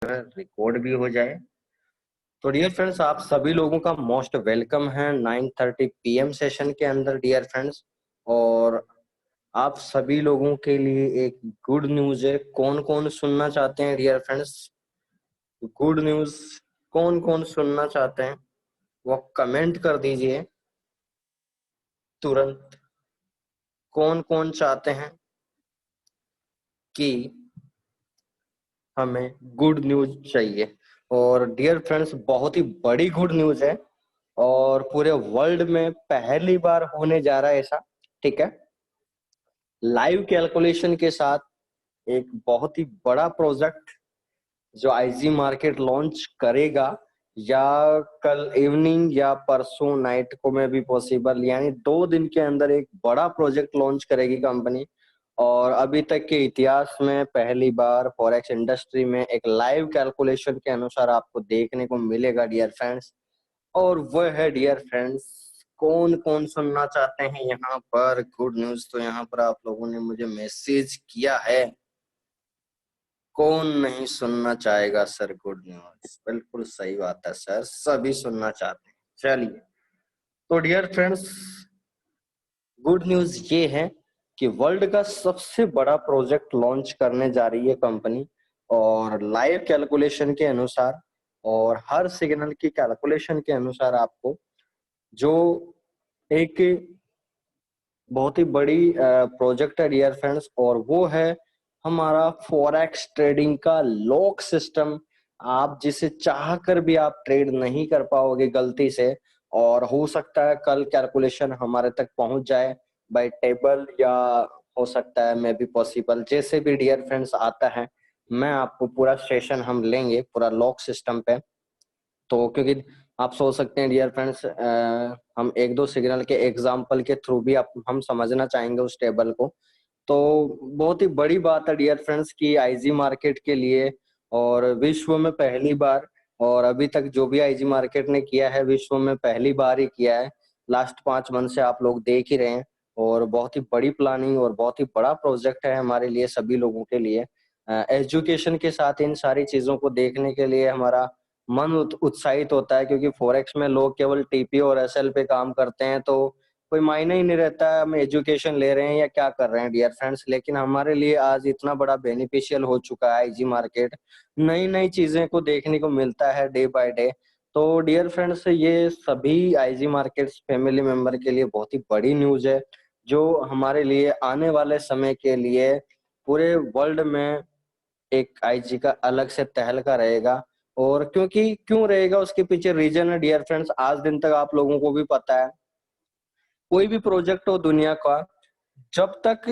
Record भी हो जाए। तो डियर फ्रेंड्स, आप सभी लोगों का मोस्ट वेलकम है 9:30 PM सेशन के अंदर डियर फ्रेंड्स। और आप सभी लोगों के लिए एक गुड न्यूज है। कौन कौन सुनना चाहते हैं डियर फ्रेंड्स? गुड न्यूज कौन कौन सुनना चाहते हैं वो कमेंट कर दीजिए तुरंत। कौन कौन चाहते हैं कि हमें गुड न्यूज चाहिए? और डियर फ्रेंड्स, बहुत ही बड़ी गुड न्यूज है और पूरे वर्ल्ड में पहली बार होने जा रहा है ऐसा। ठीक है, लाइव कैलकुलेशन के साथ एक बहुत ही बड़ा प्रोजेक्ट जो आईजी मार्केट लॉन्च करेगा, या कल इवनिंग या परसों नाइट को में भी पॉसिबल, यानी 2 दिन के अंदर एक बड़ा प्रोजेक्ट लॉन्च करेगी कंपनी। और अभी तक के इतिहास में पहली बार फॉरेक्स इंडस्ट्री में एक लाइव कैलकुलेशन के अनुसार आपको देखने को मिलेगा डियर फ्रेंड्स। और वह है डियर फ्रेंड्स, कौन कौन सुनना चाहते हैं यहाँ पर गुड न्यूज? तो यहाँ पर आप लोगों ने मुझे मैसेज किया है। कौन नहीं सुनना चाहेगा सर गुड न्यूज? बिल्कुल सही बात है सर, सभी सुनना चाहते हैं। चलिए, तो डियर फ्रेंड्स, गुड न्यूज ये है कि वर्ल्ड का सबसे बड़ा प्रोजेक्ट लॉन्च करने जा रही है कंपनी, और लाइव कैलकुलेशन के अनुसार और हर सिग्नल की कैलकुलेशन के अनुसार आपको जो एक बहुत ही बड़ी प्रोजेक्ट है डियर फ्रेंड्स, और वो है हमारा फॉरेक्स ट्रेडिंग का लॉक सिस्टम। आप जिसे चाह कर भी आप ट्रेड नहीं कर पाओगे गलती से, और हो सकता है कल कैलकुलेशन हमारे तक पहुंच जाए बाय टेबल, या हो सकता है मे बी पॉसिबल, जैसे भी डियर फ्रेंड्स आता है मैं आपको पूरा सेशन हम लेंगे पूरा लॉक सिस्टम पे। तो क्योंकि आप सोच सकते हैं डियर फ्रेंड्स, हम एक दो सिग्नल के एग्जाम्पल के थ्रू भी आप हम समझना चाहेंगे उस टेबल को। तो बहुत ही बड़ी बात है डियर फ्रेंड्स कि आईजी मार्केट के लिए, और विश्व में पहली बार, और अभी तक जो भी आईजी मार्केट ने किया है विश्व में पहली बार ही किया है। लास्ट 5 मंथ से आप लोग देख ही रहे हैं, और बहुत ही बड़ी प्लानिंग और बहुत ही बड़ा प्रोजेक्ट है हमारे लिए सभी लोगों के लिए। एजुकेशन के साथ इन सारी चीजों को देखने के लिए हमारा मन उत्साहित होता है, क्योंकि फॉरेक्स में लोग केवल टीपी और एसएल पे काम करते हैं तो कोई मायने ही नहीं रहता है हम एजुकेशन ले रहे हैं या क्या कर रहे हैं डियर फ्रेंड्स। लेकिन हमारे लिए आज इतना बड़ा बेनिफिशियल हो चुका है आईजी मार्केट, नई नई चीजें को देखने को मिलता है डे बाय डे। तो डियर फ्रेंड्स, ये सभी आईजी मार्केट्स फैमिली मेंबर के लिए बहुत ही बड़ी न्यूज है, जो हमारे लिए आने वाले समय के लिए पूरे वर्ल्ड में एक आईजी का अलग से तहलका रहेगा। और क्योंकि क्यों रहेगा उसके पीछे रीजन है डियर फ्रेंड्स, आज दिन तक आप लोगों को भी पता है कोई भी प्रोजेक्ट हो दुनिया का, जब तक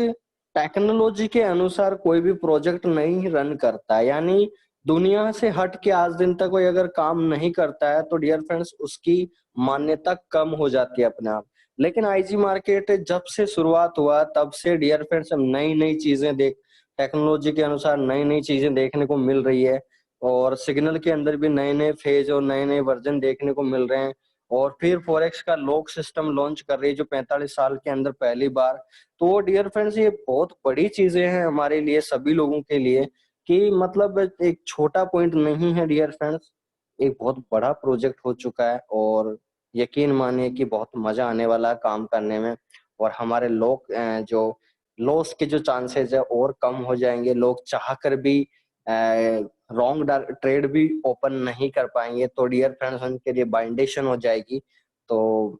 टेक्नोलॉजी के अनुसार कोई भी प्रोजेक्ट नहीं रन करता, यानी दुनिया से हट के आज दिन तक कोई अगर काम नहीं करता है, तो डियर फ्रेंड्स उसकी मान्यता कम हो जाती है अपने आप। लेकिन आईजी मार्केट जब से शुरुआत हुआ तब से डियर फ्रेंड्स हम नई नई चीजें देख, टेक्नोलॉजी के अनुसार नई नई चीजें देखने को मिल रही है, और सिग्नल के अंदर भी नए नए फेज और नए नए वर्जन देखने को मिल रहे हैं। और फिर फॉरेक्स का लॉक सिस्टम लॉन्च कर रही है जो 45 साल के अंदर पहली बार। तो डियर फ्रेंड्स, ये बहुत बड़ी चीजें हैं हमारे लिए सभी लोगों के लिए, कि मतलब एक छोटा पॉइंट नहीं है डियर फ्रेंड्स, एक बहुत बड़ा प्रोजेक्ट हो चुका है। और यकीन मानिए कि बहुत मजा आने वाला है काम करने में, और हमारे लोग जो लॉस के जो चांसेस है और कम हो जाएंगे। लोग चाह कर भी रॉन्ग ट्रेड भी ओपन नहीं कर पाएंगे, तो डियर फ्रेंड्स उनके लिए बाइंडेशन हो जाएगी। तो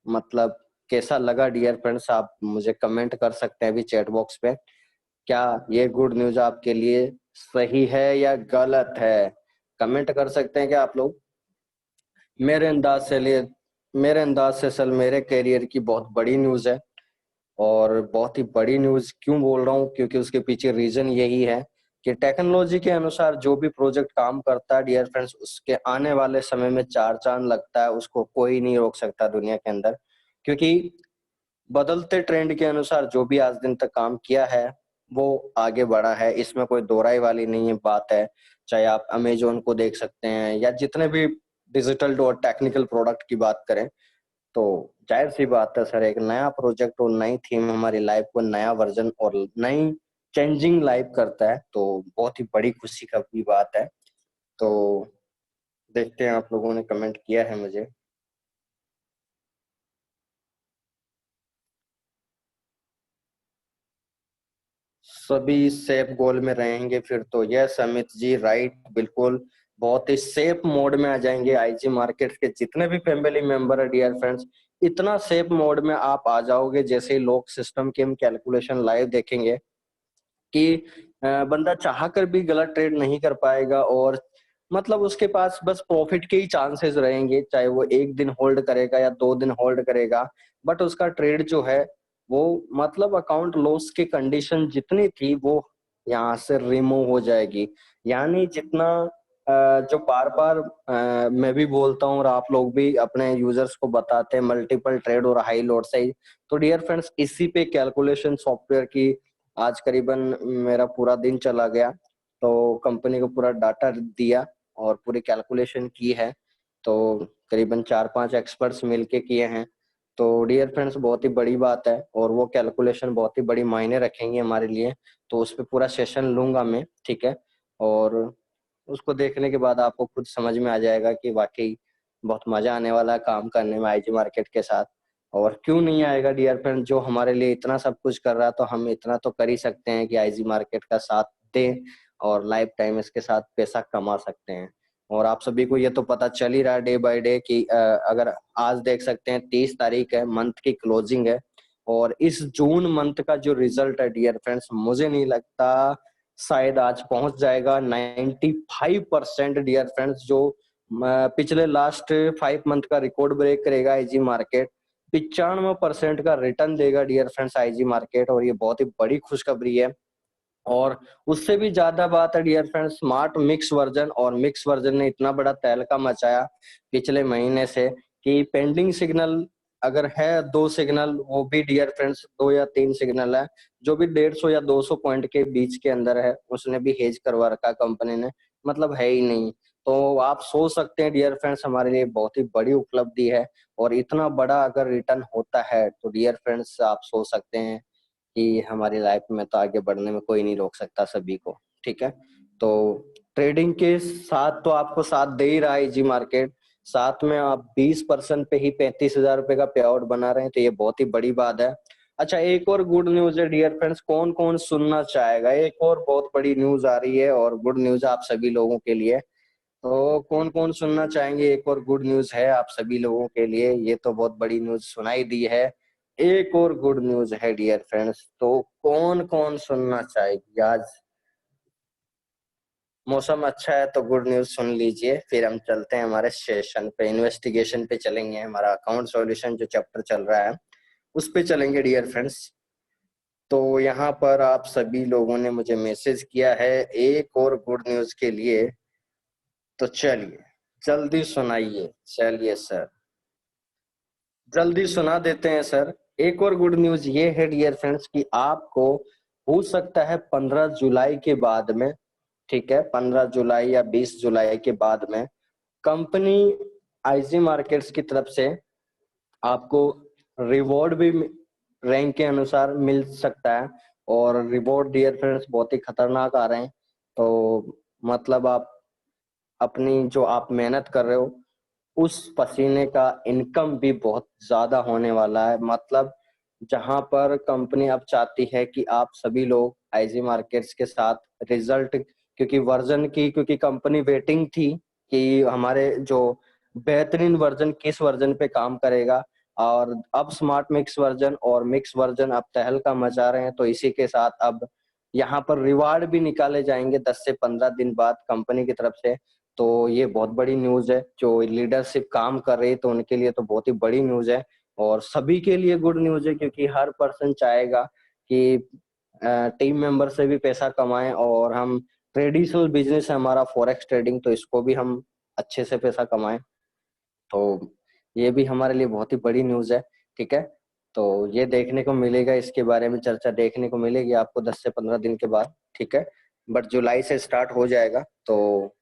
मतलब कैसा लगा डियर फ्रेंड्स, आप मुझे कमेंट कर सकते हैं अभी चैट बॉक्स पे। क्या ये गुड न्यूज आपके लिए सही है या गलत है? कमेंट कर सकते हैं क्या आप लोग? मेरे अंदाज से लिए मेरे अंदाज से सल मेरे करियर की बहुत बड़ी न्यूज है। और बहुत ही बड़ी न्यूज क्यों बोल रहा हूँ, क्योंकि उसके पीछे रीजन यही है कि टेक्नोलॉजी के अनुसार जो भी प्रोजेक्ट काम करता है डियर फ्रेंड्स, उसके आने वाले समय में चार चांद लगता है, उसको कोई नहीं रोक सकता दुनिया के अंदर। क्योंकि बदलते ट्रेंड के अनुसार जो भी आज दिन तक काम किया है वो आगे बढ़ा है, इसमें कोई दो राय वाली नहीं है बात है। चाहे आप अमेजोन को देख सकते हैं या जितने भी डिजिटल और टेक्निकल प्रोडक्ट की बात करें, तो जाहिर सी बात है सर, एक नया प्रोजेक्ट और नई थीम हमारी लाइफ को नया वर्जन और नई चेंजिंग लाइफ करता है, तो बहुत ही बड़ी खुशी का भी बात है। तो देखते हैं, आप लोगों ने कमेंट किया है मुझे। सभी सेफ गोल में रहेंगे फिर तो। यस अमित जी, राइट, बिल्कुल। बहुत ही सेफ मोड में आ जाएंगे आईजी मार्केट के जितने भी फैमिली मेंबर है डियर फ्रेंड्स। इतना सेफ मोड में आप आ जाओगे जैसे ही लॉक सिस्टम की हम कैलकुलेशन लाइव देखेंगे कि बंदा चाह कर भी गलत ट्रेड नहीं कर पाएगा, और मतलब उसके पास बस प्रॉफिट के ही चांसेस रहेंगे, चाहे वो एक दिन होल्ड करेगा या 2 दिन होल्ड करेगा। बट उसका ट्रेड जो है वो मतलब अकाउंट लॉस की कंडीशन जितनी थी वो यहाँ से रिमूव हो जाएगी। यानी जितना जो बार बार मैं भी बोलता हूँ और आप लोग भी अपने यूजर्स को बताते हैं, मल्टीपल ट्रेड और हाई लॉट साइज। तो डियर फ्रेंड्स, इसी पे कैलकुलेशन सॉफ्टवेयर की आज करीबन मेरा पूरा दिन चला गया। तो कंपनी को पूरा डाटा दिया और पूरी कैलकुलेशन की है। तो करीबन 4-5 एक्सपर्ट्स मिलके किए हैं। तो डियर फ्रेंड्स, बहुत ही बड़ी बात है और वो कैलकुलेशन बहुत ही बड़ी मायने रखेंगे हमारे लिए। तो उस पर पूरा सेशन लूंगा मैं, ठीक है। और उसको देखने के बाद आपको खुद समझ में आ जाएगा कि वाकई बहुत मजा आने वाला है काम करने में आईजी मार्केट के साथ। और क्यों नहीं आएगा डियर फ्रेंड, जो हमारे लिए इतना सब कुछ कर रहा है तो हम इतना तो कर ही सकते हैं कि आईजी मार्केट का साथ दें और लाइफ टाइम इसके साथ पैसा कमा सकते हैं। और आप सभी को ये तो पता चल ही रहा है डे बाय डे कि अगर आज देख सकते हैं 30 तारीख है, मंथ की क्लोजिंग है। और इस जून मंथ का जो रिजल्ट है डियर फ्रेंड्स, मुझे नहीं लगता शायद आज पहुंच जाएगा 95% डियर फ्रेंड्स। जो पिछले लास्ट 5 मंथ का रिकॉर्ड ब्रेक करेगा आईजी मार्केट। 95% का रिटर्न देगा डियर फ्रेंड्स आईजी मार्केट, और ये बहुत ही बड़ी खुशखबरी है। और उससे भी ज्यादा बात है dear friends, smart mix version, और मिक्स वर्जन ने इतना बड़ा तहलका मचाया पिछले महीने से कि पेंडिंग सिग्नल अगर है 2 सिग्नल, वो भी डियर फ्रेंड्स 2 या 3 सिग्नल है, जो भी 150 या 200 पॉइंट के बीच के अंदर है, उसने भी हेज करवा रखा कंपनी ने, मतलब है ही नहीं। तो आप सोच सकते हैं डियर फ्रेंड्स, हमारे लिए बहुत ही बड़ी उपलब्धि है। और इतना बड़ा अगर रिटर्न होता है तो डियर फ्रेंड्स आप सोच सकते हैं कि हमारी लाइफ में तो आगे बढ़ने में कोई नहीं रोक सकता सभी को, ठीक है। तो ट्रेडिंग के साथ तो आपको साथ दे ही रहा है जी मार्केट, साथ में आप 20% पे ही 35,000 रुपए का पे आउट बना रहे हैं, तो ये बहुत ही बड़ी बात है। अच्छा, एक और गुड न्यूज है डियर फ्रेंड्स, कौन कौन सुनना चाहेगा? एक और बहुत बड़ी न्यूज आ रही है और गुड न्यूज आप सभी लोगों के लिए। तो कौन कौन सुनना चाहेंगे? एक और गुड न्यूज है आप सभी लोगों के लिए, ये तो बहुत बड़ी न्यूज सुनाई दी है। एक और गुड न्यूज है डियर फ्रेंड्स, तो कौन कौन सुनना चाहेगी आज? मौसम अच्छा है तो गुड न्यूज सुन लीजिए, फिर हम चलते हैं हमारे सेशन पे, इन्वेस्टिगेशन पे चलेंगे, हमारा अकाउंट सॉल्यूशन जो चैप्टर चल रहा है उस पे चलेंगे डियर फ्रेंड्स। तो यहाँ पर आप सभी लोगों ने मुझे मैसेज किया है एक और गुड न्यूज के लिए, तो चलिए जल्दी सुनाइए। चलिए सर, जल्दी सुना देते हैं सर। एक और गुड न्यूज ये है डियर फ्रेंड्स कि आपको हो सकता है 15 जुलाई के बाद में, ठीक है, 15 जुलाई या 20 जुलाई के बाद में कंपनी आईजी मार्केट्स की तरफ से आपको रिवॉर्ड भी रैंक के अनुसार मिल सकता है। और रिवॉर्ड डियर फ्रेंड्स बहुत ही खतरनाक आ रहे हैं। तो मतलब आप अपनी जो आप मेहनत कर रहे हो उस पसीने का इनकम भी बहुत ज्यादा होने वाला है। मतलब जहां पर कंपनी अब चाहती है कि आप सभी लोग आईजी मार्केट्स के साथ रिजल्ट, क्योंकि वर्जन की, क्योंकि कंपनी वेटिंग थी कि हमारे जो बेहतरीन वर्जन किस वर्जन पे काम करेगा। और अब स्मार्ट मिक्स वर्जन और मिक्स वर्जन अब तहलका मचा रहे हैं, तो इसी के साथ अब यहाँ पर रिवार्ड भी निकाले जाएंगे 10 से 15 दिन बाद कंपनी की तरफ से। तो ये बहुत बड़ी न्यूज है, जो लीडरशिप काम कर रही है तो उनके लिए तो बहुत ही बड़ी न्यूज है। और सभी के लिए गुड न्यूज है, क्योंकि हर पर्सन चाहेगा कि टीम मेंबर से भी पैसा कमाएं, और हम ट्रेडिशनल बिजनेस है हमारा फॉरेक्स ट्रेडिंग, तो इसको भी हम अच्छे से पैसा कमाएं। तो ये भी हमारे लिए बहुत ही बड़ी न्यूज है, ठीक है। तो ये देखने को मिलेगा, इसके बारे में चर्चा देखने को मिलेगी आपको 10 से 15 दिन के बाद, ठीक है। बट जुलाई से स्टार्ट हो जाएगा, तो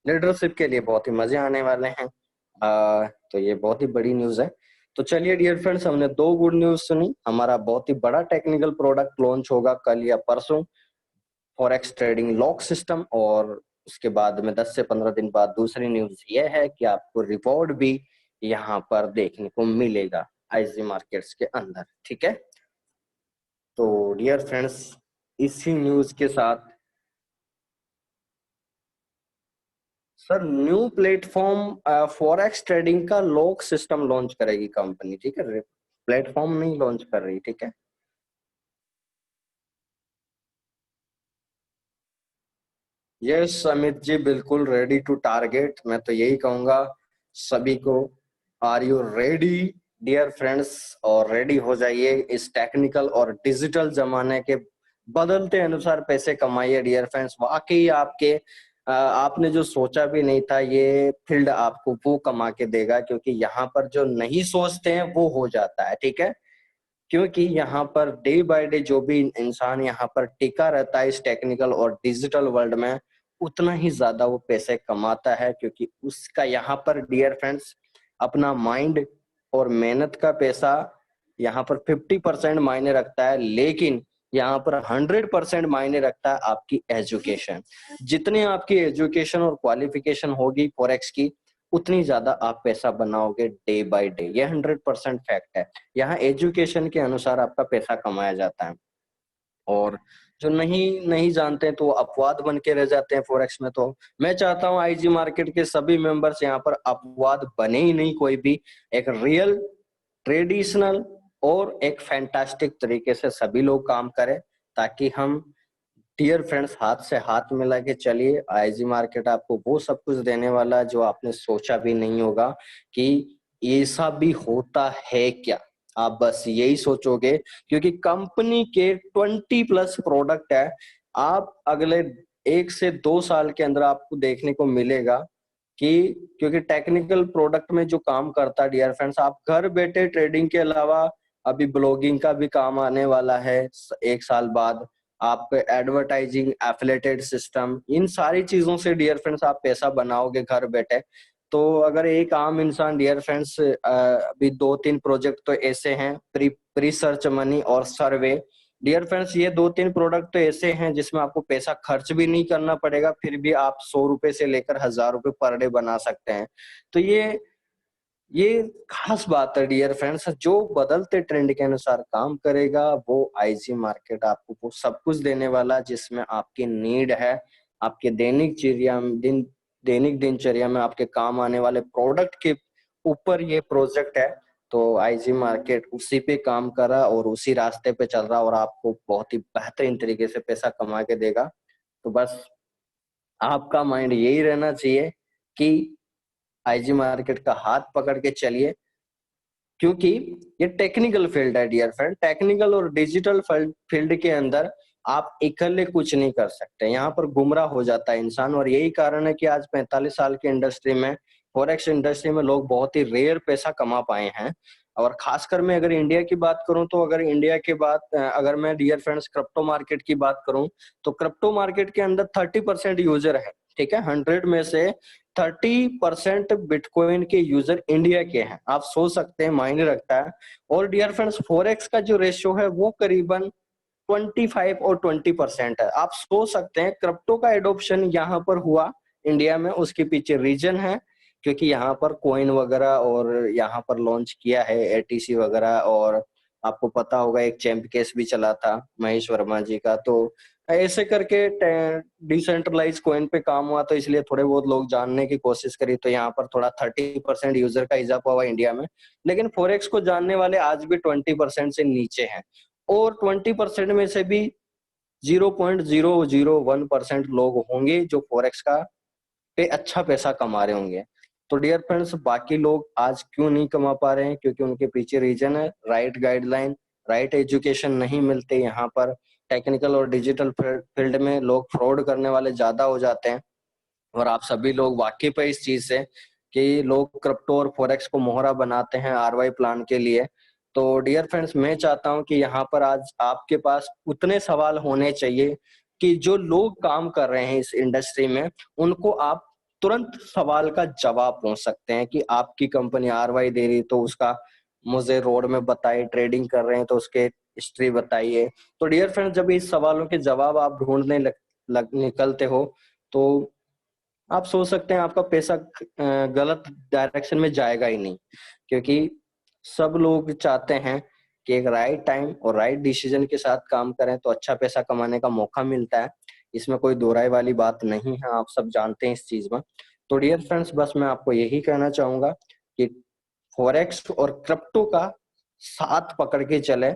लीडरशिप के लिए बहुत ही मजे आने वाले हैं। तो ये बहुत ही बड़ी न्यूज है। तो चलिए डियर फ्रेंड्स, हमने 2 गुड न्यूज सुनी। हमारा बहुत ही बड़ा टेक्निकल प्रोडक्ट लॉन्च होगा कल या परसों, फॉरेक्स ट्रेडिंग लॉक सिस्टम। और उसके बाद में 10 से 15 दिन बाद दूसरी न्यूज ये है कि आपको रिवॉर्ड भी यहाँ पर देखने को मिलेगा आईजी मार्केट्स के अंदर। ठीक है, तो डियर फ्रेंड्स, इसी न्यूज के साथ sir new platform forex trading का लॉक सिस्टम लॉन्च करेगी कंपनी। ठीक है, प्लेटफॉर्म नहीं लॉन्च कर रही। ठीक है, यस अमित जी, बिल्कुल रेडी टू टारगेट। मैं तो यही कहूंगा सभी को, are you ready dear friends, और रेडी हो जाइए इस टेक्निकल और डिजिटल जमाने के बदलते अनुसार पैसे कमाइए डियर फ्रेंड्स। वाकई आपने जो सोचा भी नहीं था ये फील्ड आपको वो कमा के देगा, क्योंकि यहाँ पर जो नहीं सोचते हैं वो हो जाता है। ठीक है, क्योंकि यहाँ पर डे बाय डे जो भी इंसान यहाँ पर टिका रहता है इस टेक्निकल और डिजिटल वर्ल्ड में, उतना ही ज्यादा वो पैसे कमाता है, क्योंकि उसका यहाँ पर डियर फ्रेंड्स अपना माइंड और मेहनत का पैसा यहाँ पर 50% मायने रखता है, लेकिन यहाँ पर 100% मायने रखता है आपकी एजुकेशन। जितनी आपकी एजुकेशन और क्वालिफिकेशन होगी फॉरेक्स की, उतनी ज्यादा आप पैसा बनाओगे डे बाय डे। ये 100% फैक्ट है। यहाँ एजुकेशन के अनुसार आपका पैसा कमाया जाता है, और जो नहीं नहीं जानते हैं तो वो अपवाद बन के रह जाते हैं फॉरेक्स में। तो मैं चाहता हूँ आईजी मार्केट के सभी मेंबर्स यहाँ पर अपवाद बने ही नहीं कोई भी, एक रियल ट्रेडिशनल और एक फैंटास्टिक तरीके से सभी लोग काम करें, ताकि हम डियर फ्रेंड्स हाथ से हाथ मिला के चलिए। आईजी मार्केट आपको वो सब कुछ देने वाला है जो आपने सोचा भी नहीं होगा कि ऐसा भी होता है क्या। आप बस यही सोचोगे, क्योंकि कंपनी के 20+ प्रोडक्ट है। आप अगले 1 से 2 साल के अंदर आपको देखने को मिलेगा कि, क्योंकि टेक्निकल प्रोडक्ट में जो काम करता है डियर फ्रेंड्स, आप घर बैठे ट्रेडिंग के अलावा अभी ब्लॉगिंग का भी काम आने वाला है 1 साल बाद। आप एडवर्टाइजिंग, एफिलिएटेड सिस्टम, इन सारी चीजों से डियर फ्रेंड्स आप पैसा बनाओगे घर बैठे। तो अगर एक आम इंसान डियर फ्रेंड्स, अभी 2-3 प्रोजेक्ट तो ऐसे हैं, प्री सर्च मनी और सर्वे। डियर फ्रेंड्स ये 2-3 प्रोडक्ट तो ऐसे हैं जिसमें आपको पैसा खर्च भी नहीं करना पड़ेगा, फिर भी आप 100 रुपए से लेकर 1000 रुपए पर डे बना सकते हैं। तो ये खास बात है डियर फ्रेंड्स, जो बदलते ट्रेंड के अनुसार काम करेगा वो आईजी मार्केट आपको वो सब कुछ देने वाला जिसमें आपकी नीड है। आपके दैनिक दिनचर्या में आपके काम आने वाले प्रोडक्ट के ऊपर ये प्रोजेक्ट है। तो आईजी मार्केट उसी पे काम कर रहा और उसी रास्ते पे चल रहा, और आपको बहुत ही बेहतरीन तरीके से पैसा कमा के देगा। तो बस आपका माइंड यही रहना चाहिए कि आईजी मार्केट का हाथ पकड़ के चलिए, क्योंकि ये टेक्निकल फील्ड है डियर फ्रेंड। टेक्निकल और डिजिटल फील्ड के अंदर आप इकल्ले कुछ नहीं कर सकते, यहाँ पर गुमराह हो जाता है इंसान। और यही कारण है कि आज 45 साल की इंडस्ट्री में, फॉरेक्स इंडस्ट्री में, लोग बहुत ही रेयर पैसा कमा पाए हैं। और खासकर मैं अगर इंडिया की बात करूं, तो अगर इंडिया के बाद अगर मैं डियर फ्रेंड्स क्रिप्टो मार्केट की बात करूं, तो क्रिप्टो मार्केट के अंदर 30% यूजर है। ठीक है, 100 में से 30% बिटकॉइन के यूजर इंडिया के हैं। आप सोच सकते हैं, मायने रखता है। और डियर फ्रेंड्स फॉरेक्स का जो रेशियो है वो करीबन 25 और 20% है। आप सोच सकते हैं क्रिप्टो का एडॉप्शन यहाँ पर हुआ इंडिया में, उसके पीछे रीजन है क्योंकि यहाँ पर कॉइन वगैरह और यहाँ पर लॉन्च किया है एटीसी वगैरह। और आपको पता होगा एक चैंप केस भी चला था महेश वर्मा जी का। तो ऐसे करके डिसेंट्रलाइज कॉइन पे काम हुआ, तो इसलिए थोड़े बहुत लोग जानने की कोशिश करी, तो यहाँ पर थोड़ा 30% यूजर का इजाफा हुआ इंडिया में। लेकिन फोरेक्स को जानने वाले आज भी 20% से नीचे हैं, और 20% में से भी 0.001% लोग होंगे जो फॉरेक्स का पे अच्छा पैसा कमा रहे होंगे। तो डियर फ्रेंड्स बाकी लोग आज क्यों नहीं कमा पा रहे हैं, क्योंकि उनके पीछे रीजन है राइट गाइडलाइन, राइट एजुकेशन नहीं मिलते। यहाँ पर टेक्निकल और डिजिटल फील्ड में लोग फ्रॉड करने वाले ज्यादा हो जाते हैं, और आप सभी लोग वाकिफ है इस चीज से कि लोग क्रिप्टो और फॉरेक्स को मोहरा बनाते हैं आरवाई प्लान के लिए। तो डियर फ्रेंड्स मैं चाहता हूं कि यहाँ पर आज आपके पास उतने सवाल होने चाहिए कि जो लोग काम कर रहे हैं इस इंडस्ट्री में, उनको आप तुरंत सवाल का जवाब पूछ सकते हैं कि आपकी कंपनी आरवाई दे रही तो उसका मुझे रोड में बताइए, ट्रेडिंग कर रहे हैं तो उसके हिस्ट्री बताइए। तो डियर फ्रेंड्स जब इस सवालों के जवाब आप ढूंढने निकलते हो, तो आप सोच सकते हैं आपका पैसा गलत डायरेक्शन में जाएगा ही नहीं, क्योंकि सब लोग चाहते हैं कि एक राइट टाइम और राइट डिसीजन के साथ काम करें तो अच्छा पैसा कमाने का मौका मिलता है। इसमें कोई दो राय वाली बात नहीं है, आप सब जानते हैं इस चीज में। तो डियर फ्रेंड्स, बस मैं आपको यही कहना चाहूंगा कि फॉरेक्स और क्रिप्टो का साथ पकड़ के चले,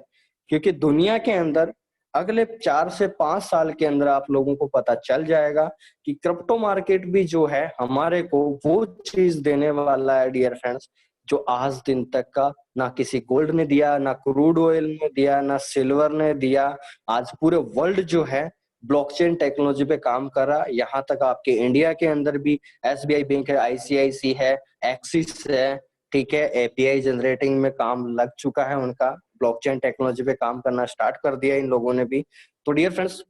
क्योंकि दुनिया के अंदर अगले 4 से 5 साल के अंदर आप लोगों को पता चल जाएगा कि क्रिप्टो मार्केट भी जो है हमारे को वो चीज देने वाला है डियर फ्रेंड्स, जो आज दिन तक का ना किसी गोल्ड ने दिया, ना क्रूड ऑयल ने दिया, ना सिल्वर ने दिया। आज पूरे वर्ल्ड जो है ब्लॉकचेन टेक्नोलॉजी पे काम कर रहा है। यहाँ तक आपके इंडिया के अंदर भी एसबीआई बैंक है, आईसीआईसी है, एक्सिस है, ठीक है, एपीआई जनरेटिंग में काम लग चुका है उनका, ब्लॉकचेन टेक्नोलॉजी पे काम करना स्टार्ट कर दिया इन लोगों ने भी। तो डियर फ्रेंड्स,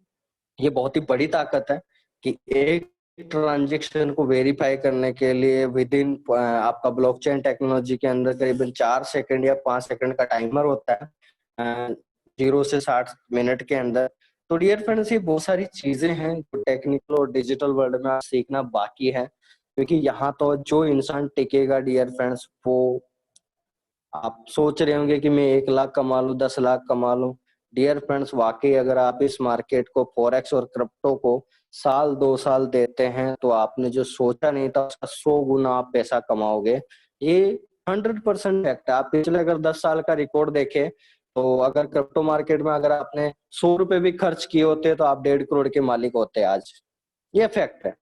ये बहुत ही बड़ी ताकत है कि एक ट्रांजेक्शन को वेरीफाई करने के लिए विद इन आपका ब्लॉकचेन टेक्नोलॉजी के अंदर करीबन 4 सेकंड या 5 सेकंड का टाइमर होता है, 0 से 60 मिनट के अंदर। तो डियर फ्रेंड्स, ये बहुत सारी चीजें हैं जो टेक्निकल और डिजिटल वर्ल्ड में सीखना बाकी है, क्योंकि यहाँ तो जो इंसान टिकेगा डियर फ्रेंड्स, वो आप सोच रहे होंगे कि मैं 1 लाख कमा लूं, 10 लाख कमा लूं। डियर फ्रेंड्स, वाकई अगर आप इस मार्केट को, फॉरेक्स और क्रिप्टो को 1 2 साल देते हैं तो आपने जो सोचा नहीं था उसका 100 गुना आप पैसा कमाओगे। ये 100% फैक्ट है। आप पिछले अगर 10 साल का रिकॉर्ड देखें तो अगर क्रिप्टो मार्केट में अगर आपने 100 रुपए भी खर्च किए होते तो आप 1.5 करोड़ के मालिक होते आज। ये फैक्ट है।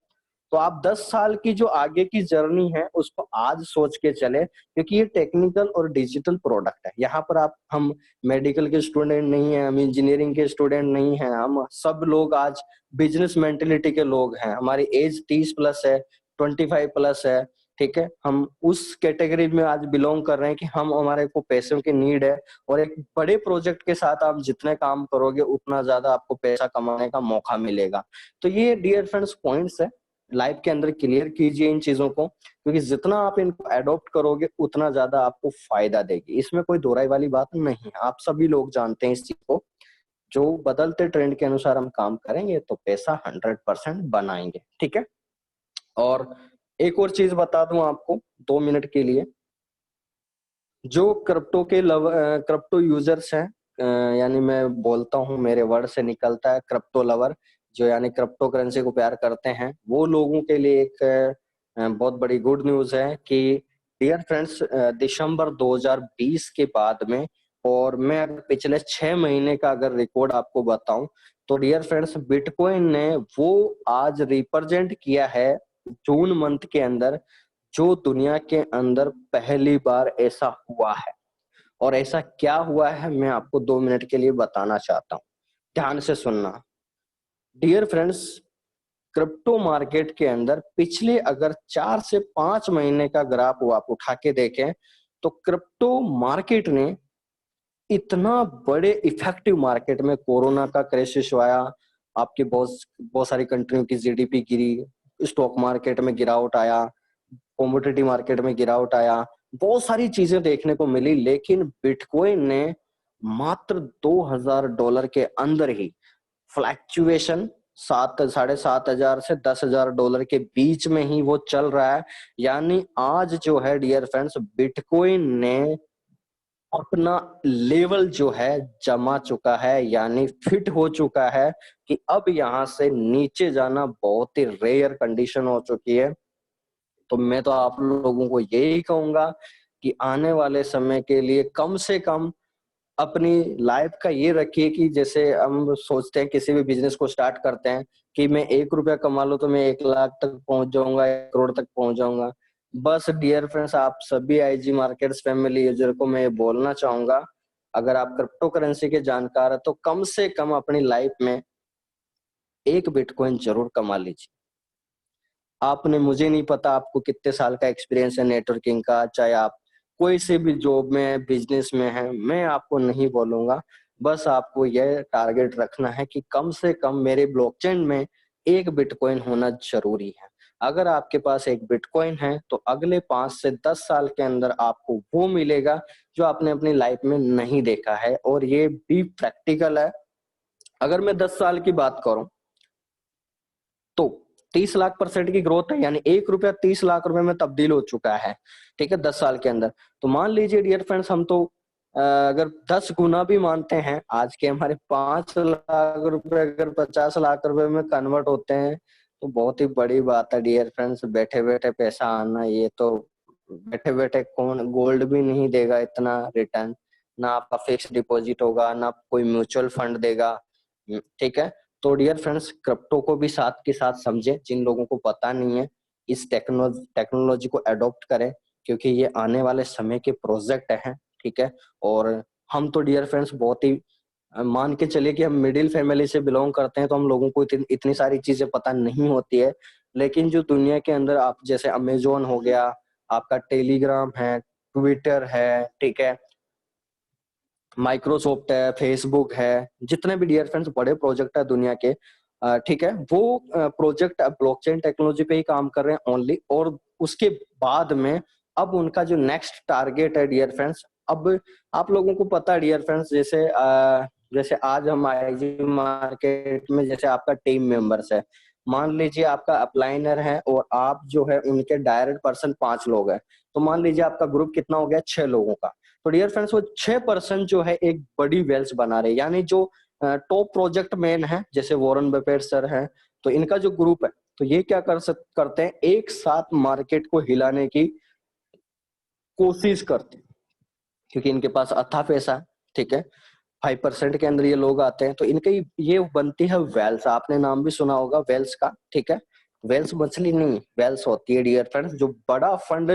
तो आप 10 साल की जो आगे की जर्नी है उसको आज सोच के चले, क्योंकि ये टेक्निकल और डिजिटल प्रोडक्ट है। यहाँ पर आप, हम मेडिकल के स्टूडेंट नहीं है, हम इंजीनियरिंग के स्टूडेंट नहीं है, हम सब लोग आज बिजनेस मेंटेलिटी के लोग हैं। हमारी एज 30+ है, 25+ है, ठीक है। हम उस कैटेगरी में आज बिलोंग कर रहे हैं कि हम, हमारे को पैसों की नीड है, और एक बड़े प्रोजेक्ट के साथ आप जितने काम करोगे उतना ज्यादा आपको पैसा कमाने का मौका मिलेगा। तो ये डियर फ्रेंड्स पॉइंट्स है, लाइफ के अंदर क्लियर कीजिए इन चीजों को, क्योंकि जितना आप इनको एडॉप्ट करोगे उतना ज्यादा आपको फायदा देगी। इसमें कोई दोहराई वाली बात नहीं है, आप सभी लोग जानते हैं इस चीज को। जो बदलते ट्रेंड के अनुसार हम काम करेंगे तो पैसा 100% बनाएंगे, ठीक है। और एक और चीज बता दूं आपको 2 मिनट के लिए, जो क्रिप्टो यूजर्स हैं, यानी मैं बोलता हूँ, मेरे वर्ड से निकलता है क्रिप्टो लवर, जो यानी क्रिप्टो करेंसी को प्यार करते हैं, वो लोगों के लिए एक बहुत बड़ी गुड न्यूज है कि डियर फ्रेंड्स, दिसंबर 2020 के बाद में, और मैं अगर पिछले 6 महीने का अगर रिकॉर्ड आपको बताऊं तो डियर फ्रेंड्स, बिटकॉइन ने वो आज रिप्रेजेंट किया है जून मंथ के अंदर, जो दुनिया के अंदर पहली बार ऐसा हुआ है। और ऐसा क्या हुआ है मैं आपको 2 मिनट के लिए बताना चाहता हूँ, ध्यान से सुनना। डियर फ्रेंड्स, क्रिप्टो मार्केट के अंदर पिछले अगर 4 से 5 महीने का ग्राफ वो आप उठा के देखें तो क्रिप्टो मार्केट ने इतना बड़े इफेक्टिव मार्केट में, कोरोना का क्राइसिस आया, आपके बहुत बहुत सारी कंट्रियों की जीडीपी गिरी, स्टॉक मार्केट में गिरावट आया, कमोडिटी मार्केट में गिरावट आया, बहुत सारी चीजें देखने को मिली, लेकिन बिटकॉइन ने मात्र $2000 के अंदर ही फ्लैक्चुएशन, 7 साढ़े 7 हजार से $10,000 के बीच में ही वो चल रहा है। यानी आज जो है डियर फ्रेंड्स, बिटकॉइन ने अपना लेवल जो है जमा चुका है, यानी फिट हो चुका है कि अब यहाँ से नीचे जाना बहुत ही रेयर कंडीशन हो चुकी है। तो मैं तो आप लोगों को यही कहूंगा कि आने वाले समय के लिए कम से कम अपनी लाइफ का ये रखिए कि जैसे हम सोचते हैं किसी भी बिजनेस को स्टार्ट करते हैं कि मैं 1 रुपया कमा लूं तो मैं 1 लाख तक पहुंच जाऊंगा, 1 करोड़ तक पहुंच जाऊंगा। बस डियर फ्रेंड्स, आप सभी आईजी मार्केट्स फैमिली यूजर को मैं बोलना चाहूंगा, अगर आप क्रिप्टो करेंसी के जानकार है तो कम से कम अपनी लाइफ में 1 बिटकॉइन जरूर कमा लीजिए। आपने, मुझे नहीं पता आपको कितने साल का एक्सपीरियंस है नेटवर्किंग का, चाहे आप कोई से भी जॉब में, बिजनेस में है, मैं आपको नहीं बोलूंगा। बस आपको यह टारगेट रखना है कि कम से कम मेरे ब्लॉकचेन में 1 बिटकॉइन होना जरूरी है। अगर आपके पास 1 बिटकॉइन है तो अगले 5 से 10 साल के अंदर आपको वो मिलेगा जो आपने अपनी लाइफ में नहीं देखा है, और ये भी प्रैक्टिकल है। अगर मैं 10 साल की बात करूं तो 30 लाख% की ग्रोथ है, यानी 1 रुपया 30 लाख रुपए में तब्दील हो चुका है, ठीक है, 10 साल के अंदर। तो मान लीजिए डियर फ्रेंड्स, हम तो अगर 10 गुना भी मानते हैं, आज के हमारे 5 लाख रुपए अगर 50 लाख रुपए में कन्वर्ट होते हैं तो बहुत ही बड़ी बात है डियर फ्रेंड्स। बैठे बैठे पैसा आना, ये तो बैठे बैठे कौन गोल्ड भी नहीं देगा इतना रिटर्न, ना आपका फिक्स डिपॉजिट होगा, ना कोई म्यूचुअल फंड देगा, ठीक है। तो डियर फ्रेंड्स, क्रिप्टो को भी साथ के साथ समझे, जिन लोगों को पता नहीं है इस टेक्नोलॉजी को अडॉप्ट करें, क्योंकि ये आने वाले समय के प्रोजेक्ट हैं, ठीक है। और हम तो डियर फ्रेंड्स बहुत ही मान के चलिए कि हम मिडिल फैमिली से बिलोंग करते हैं, तो हम लोगों को इतनी सारी चीजें पता नहीं होती है। लेकिन जो दुनिया के अंदर आप जैसे अमेजोन हो गया, आपका टेलीग्राम है, ट्विटर है, ठीक है, माइक्रोसॉफ्ट है, फेसबुक है, जितने भी डियर फ्रेंड्स बड़े प्रोजेक्ट है दुनिया के, ठीक है, वो प्रोजेक्ट ब्लॉकचेन टेक्नोलॉजी पे ही काम कर रहे हैं ओनली। और उसके बाद में अब उनका जो नेक्स्ट टारगेट है डियर फ्रेंड्स, अब आप लोगों को पता है डियर फ्रेंड्स, जैसे आज हम आईजी मार्केट में जैसे आपका टीम मेंबर्स है, मान लीजिए आपका अपलाइनर है और आप जो है उनके डायरेक्ट पर्सन 5 लोग हैं, तो मान लीजिए आपका ग्रुप कितना हो गया, 6 लोगों का। तो डियर फ्रेंड्स, वो 6% जो है एक बड़ी वेल्थ बना रहे, यानी जो टॉप प्रोजेक्ट मैन है जैसे वॉरेन बफेट सर है, तो इनका जो ग्रुप है, तो ये क्या करते हैं, एक साथ मार्केट को हिलाने की कोशिश करते हैं, क्योंकि इनके पास अथाह पैसा है, ठीक है। 5% के अंदर ये लोग आते हैं, तो इनके ये बनती है वेल्स, आपने नाम भी सुना होगा वेल्स का, ठीक है। वेल्स मछली नहीं, वेल्स होती है डियर फ्रेंड्स, जो बड़ा फंड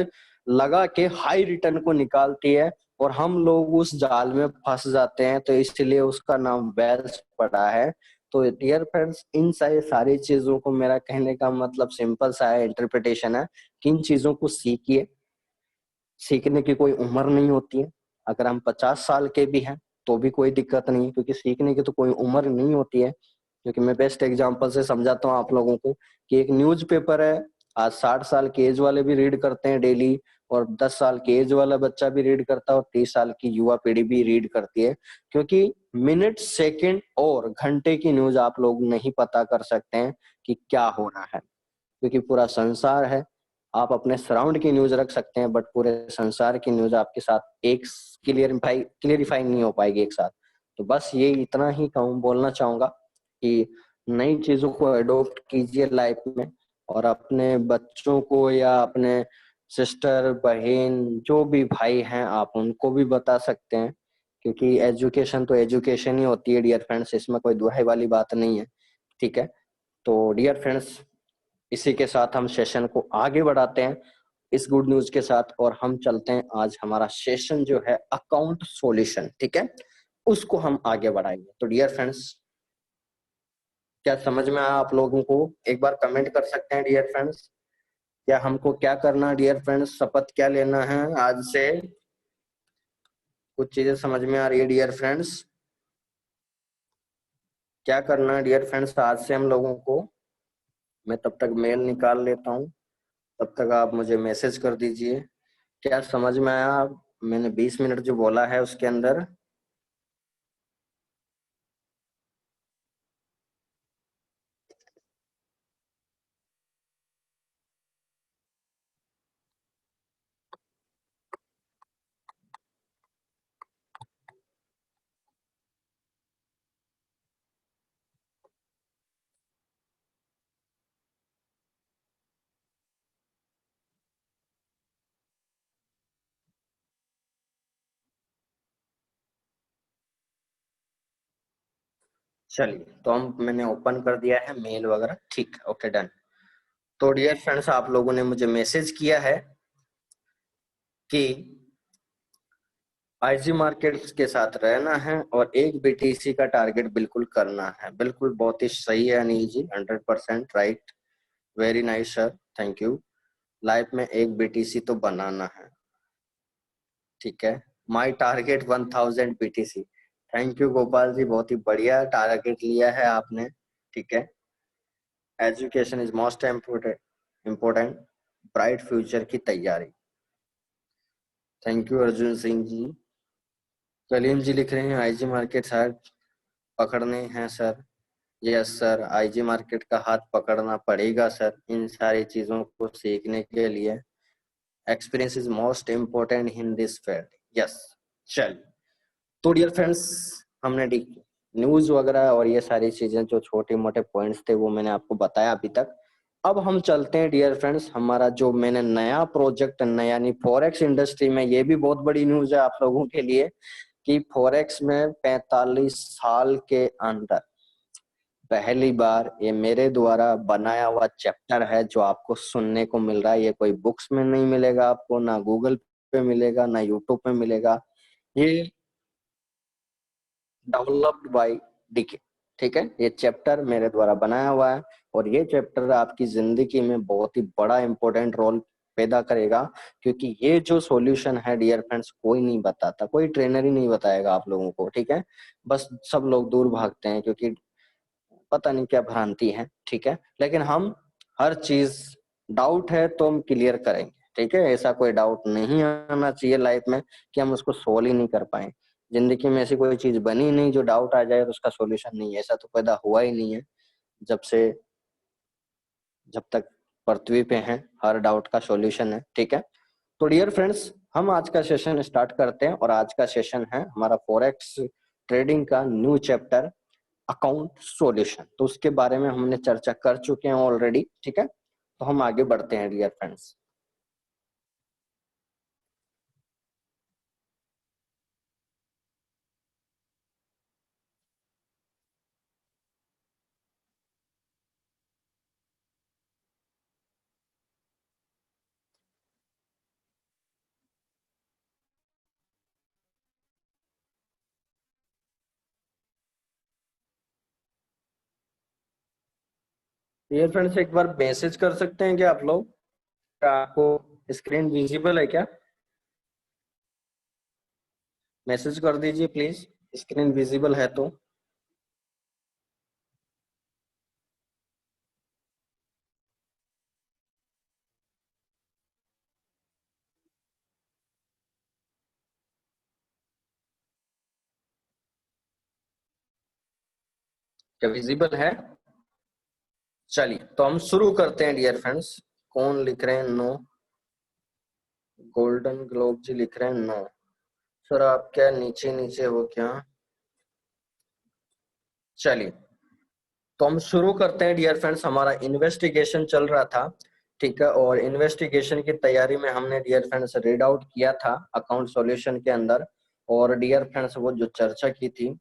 लगा के हाई रिटर्न को निकालती है, और हम लोग उस जाल में फंस जाते हैं, तो इसलिए उसका नाम वेल्स पड़ा है। तो डियर फ्रेंड्स, इन सारी चीजों को, मेरा कहने का मतलब सिंपल सा है, इंटरप्रिटेशन है कि इन चीजों को सीखिए, सीखने की कोई उम्र नहीं होती है। अगर हम 50 साल के भी हैं तो भी कोई दिक्कत नहीं है, क्योंकि सीखने की तो कोई उम्र नहीं होती है। क्योंकि मैं बेस्ट एग्जांपल से समझाता हूँ आप लोगों को कि एक न्यूज़पेपर है, आज 60 साल के एज वाले भी रीड करते हैं डेली, और 10 साल के एज वाला बच्चा भी रीड करता है, और 30 साल की युवा पीढ़ी भी रीड करती है। क्योंकि मिनट, सेकंड और घंटे की न्यूज आप लोग नहीं पता कर सकते हैं कि क्या हो रहा है, क्योंकि पूरा संसार है। आप अपने सराउंड की न्यूज रख सकते हैं, बट पूरे संसार की न्यूज आपके साथ एक क्लियरिफाई नहीं हो पाएगी एक साथ। तो बस ये इतना ही कहूँ, बोलना चाहूंगा कि नई चीजों को अडॉप्ट कीजिए लाइफ में, और अपने बच्चों को या अपने सिस्टर, बहन, जो भी भाई हैं, आप उनको भी बता सकते हैं, क्योंकि एजुकेशन तो एजुकेशन ही होती है डियर फ्रेंड्स, इसमें कोई दुहाई वाली बात नहीं है, ठीक है। तो डियर फ्रेंड्स, इसी के साथ हम सेशन को आगे बढ़ाते हैं इस गुड न्यूज के साथ, और हम चलते हैं आज हमारा सेशन जो है अकाउंट सॉल्यूशन, ठीक है, उसको हम आगे बढ़ाएंगे। तो डियर फ्रेंड्स, क्या समझ में आया आप लोगों को? एक बार कमेंट कर सकते हैं डियर फ्रेंड्स, क्या हमको क्या करना है डियर फ्रेंड्स, शपथ क्या लेना है आज से? कुछ चीजें समझ में आ रही है डियर फ्रेंड्स? क्या करना है डियर फ्रेंड्स आज से हम लोगों को? मैं तब तक मेल निकाल लेता हूँ, तब तक आप मुझे मैसेज कर दीजिए। क्या समझ में आया? मैंने 20 मिनट जो बोला है उसके अंदर? चलिए, तो हम मैंने ओपन कर दिया है मेल वगैरह, ठीक है, ओके डन। तो डियर फ्रेंड्स, आप लोगों ने मुझे मैसेज किया है कि आईजी मार्केट्स के साथ रहना है और एक बीटीसी का टारगेट बिल्कुल करना है। बिल्कुल, बहुत ही सही है Anil ji, 100% right, very nice sir, thank you. Life में एक बीटीसी तो बनाना है, ठीक है। My target 1000 BTC. Thank you Gopal ji, बहुत ही बढ़िया टारगेट लिया है आपने, ठीक है। Education is most important, bright future की तैयारी। Thank you Arjun Singh ji. कलीम जी लिख रहे हैं आईजी मार्केट सर पकड़ने हैं sir. Yes sir, IG market का हाथ पकड़ना पड़ेगा सर इन सारी चीजों को सीखने के लिए। Experience is most important in this field. Yes. चलिए, तो डियर फ्रेंड्स, हमने न्यूज वगैरह और ये सारी चीजें जो छोटे मोटे पॉइंट्स थे वो मैंने आपको बताया अभी तक। अब हम चलते हैं डियर फ्रेंड्स, हमारा जो मैंने नया प्रोजेक्ट, नया यानी फॉरेक्स इंडस्ट्री में, ये भी बहुत बड़ी न्यूज है आप लोगों के लिए कि फॉरेक्स में 45 साल के अंदर पहली बार ये मेरे द्वारा बनाया हुआ चैप्टर है जो आपको सुनने को मिल रहा है। ये कोई बुक्स में नहीं मिलेगा आपको, ना गूगल पे मिलेगा, ना यूट्यूब पे मिलेगा। ये डेवलप्ड बाय डीके। ठीक है, ये चैप्टर मेरे द्वारा बनाया हुआ है और ये चैप्टर आपकी जिंदगी में बहुत ही बड़ा इंपॉर्टेंट रोल पैदा करेगा, क्योंकि ये जो सॉल्यूशन है डियर फ्रेंड्स, कोई नहीं बताता, कोई ट्रेनर ही नहीं बताएगा आप लोगों को। ठीक है, बस सब लोग दूर भागते हैं क्योंकि पता नहीं क्या भ्रांति है। ठीक है, लेकिन हम हर चीज, डाउट है तो हम क्लियर करेंगे। ठीक है, ऐसा कोई डाउट नहीं आना चाहिए लाइफ में कि हम उसको सोल्व ही नहीं कर पाए। जिंदगी में ऐसी कोई चीज बनी नहीं जो डाउट आ जाए तो उसका सॉल्यूशन नहीं है, ऐसा तो पैदा हुआ ही नहीं है जब से, जब तक पृथ्वी पे हैं हर डाउट का सॉल्यूशन है। ठीक है, तो डियर फ्रेंड्स, हम आज का सेशन स्टार्ट करते हैं और आज का सेशन है हमारा फॉरेक्स ट्रेडिंग का न्यू चैप्टर, अकाउंट सॉल्यूशन। तो उसके बारे में हमने चर्चा कर चुके हैं ऑलरेडी। ठीक है, तो हम आगे बढ़ते हैं डियर फ्रेंड्स। डियर फ्रेंड्स, एक बार मैसेज कर सकते हैं क्या आप लोग? क्या आपको स्क्रीन विजिबल है क्या? मैसेज कर दीजिए प्लीज, स्क्रीन विजिबल है तो। क्या विजिबल है? चलिए, तो हम शुरू करते हैं डियर फ्रेंड्स। कौन लिख रहे हैं नो? गोल्डन ग्लोब जी लिख रहे हैं नो। सर आप क्या नीचे नीचे हो क्या? चलिए, तो हम शुरू करते हैं डियर फ्रेंड्स। हमारा इन्वेस्टिगेशन चल रहा था। ठीक है, और इन्वेस्टिगेशन की तैयारी में हमने डियर फ्रेंड्स रीड आउट किया था अकाउंट सॉल्यूशन के अंदर। और डियर फ्रेंड्स, वो जो चर्चा की थी,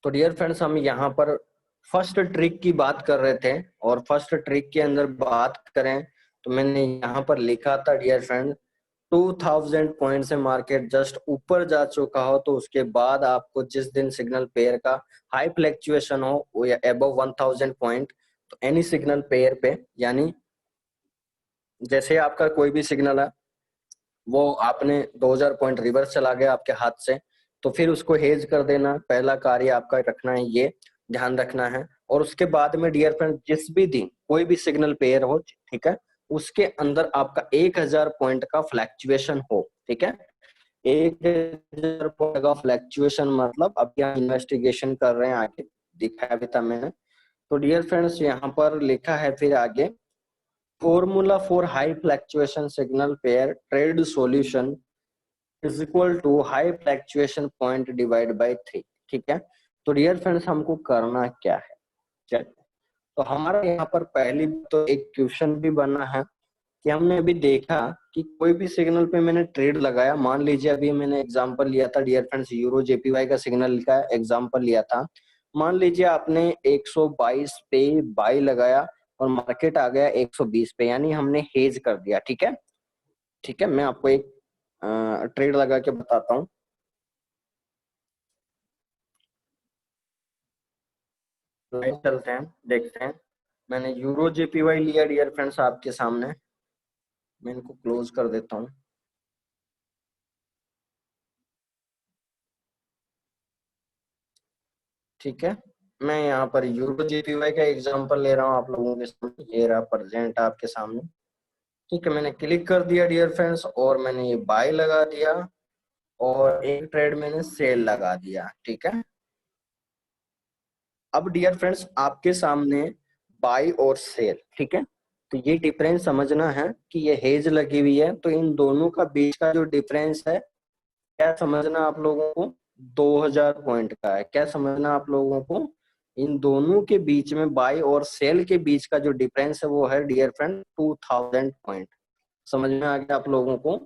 तो डियर फ्रेंड्स हम यहाँ पर फर्स्ट ट्रिक की बात कर रहे थे। और फर्स्ट ट्रिक के अंदर बात करें तो मैंने यहाँ पर लिखा था डियर फ्रेंड, 2000 पॉइंट से मार्केट जस्ट ऊपर जा चुका हो तो उसके बाद आपको जिस दिन सिग्नल पेयर का हाई फ्लैक्चुएशन हो वो या अबव 1000 पॉइंट, तो एनी सिग्नल पेयर पे, यानी जैसे आपका कोई भी सिग्नल है, वो आपने 2000 पॉइंट रिवर्स चला गया आपके हाथ से, तो फिर उसको हेज कर देना, पहला कार्य आपका रखना है, ये ध्यान रखना है। और उसके बाद में डियर फ्रेंड, जिस भी दिन कोई भी सिग्नल पेयर हो, ठीक है, उसके अंदर आपका 1000 पॉइंट का फ्लैक्चुएशन हो। ठीक है, 1000 पॉइंट का फ्लैक्चुएशन मतलब अभी हम इन्वेस्टिगेशन कर रहे हैं, आगे दिखाया भी था मैंने। तो डियर फ्रेंड्स, यहाँ पर लिखा है फिर आगे, formula for high fluctuation signal pair trade solution is equal to high fluctuation point divide by 3। ठीक है, तो डियर फ्रेंड्स, हमको करना क्या है? चलिए, तो हमारा यहाँ पर पहली तो एक क्वेश्चन भी बना है कि हमने अभी देखा कि कोई भी सिग्नल पे मैंने ट्रेड लगाया, मान लीजिए अभी मैंने एग्जांपल लिया था डियर फ्रेंड्स, यूरो जेपीवाई का सिग्नल का एग्जांपल लिया था। मान लीजिए आपने 122 पे बाई लगाया और मार्केट आ गया 120 पे, यानी हमने हेज कर दिया। ठीक है, ठीक है, मैं आपको एक ट्रेड लगा के बताता हूँ। लाइव चलते हैं, देखते हैं। मैंने यूरो जेपीवाई लिया डियर फ्रेंड्स आपके सामने, मैं इनको क्लोज कर देता हूँ। ठीक है, मैं यहाँ पर यूरो जेपीवाई का एग्जांपल ले रहा हूँ आप लोगों के सामने, ये रहा प्रेजेंट आपके सामने। ठीक है, मैंने क्लिक कर दिया डियर फ्रेंड्स, और मैंने ये बाय लगा दिया और एक ट्रेड मैंने सेल लगा दिया। ठीक है, अब डियर फ्रेंड्स आपके सामने बाय और सेल, ठीक है, तो ये डिफरेंस समझना है कि ये हेज लगी हुई है, तो इन दोनों का बीच का जो डिफरेंस है क्या समझना आप लोगों को, 2000 पॉइंट का है। क्या समझना आप लोगों को, इन दोनों के बीच में बाय और सेल के बीच का जो डिफरेंस है वो है डियर फ्रेंड 2000 पॉइंट। समझ में आ गया आप लोगों को?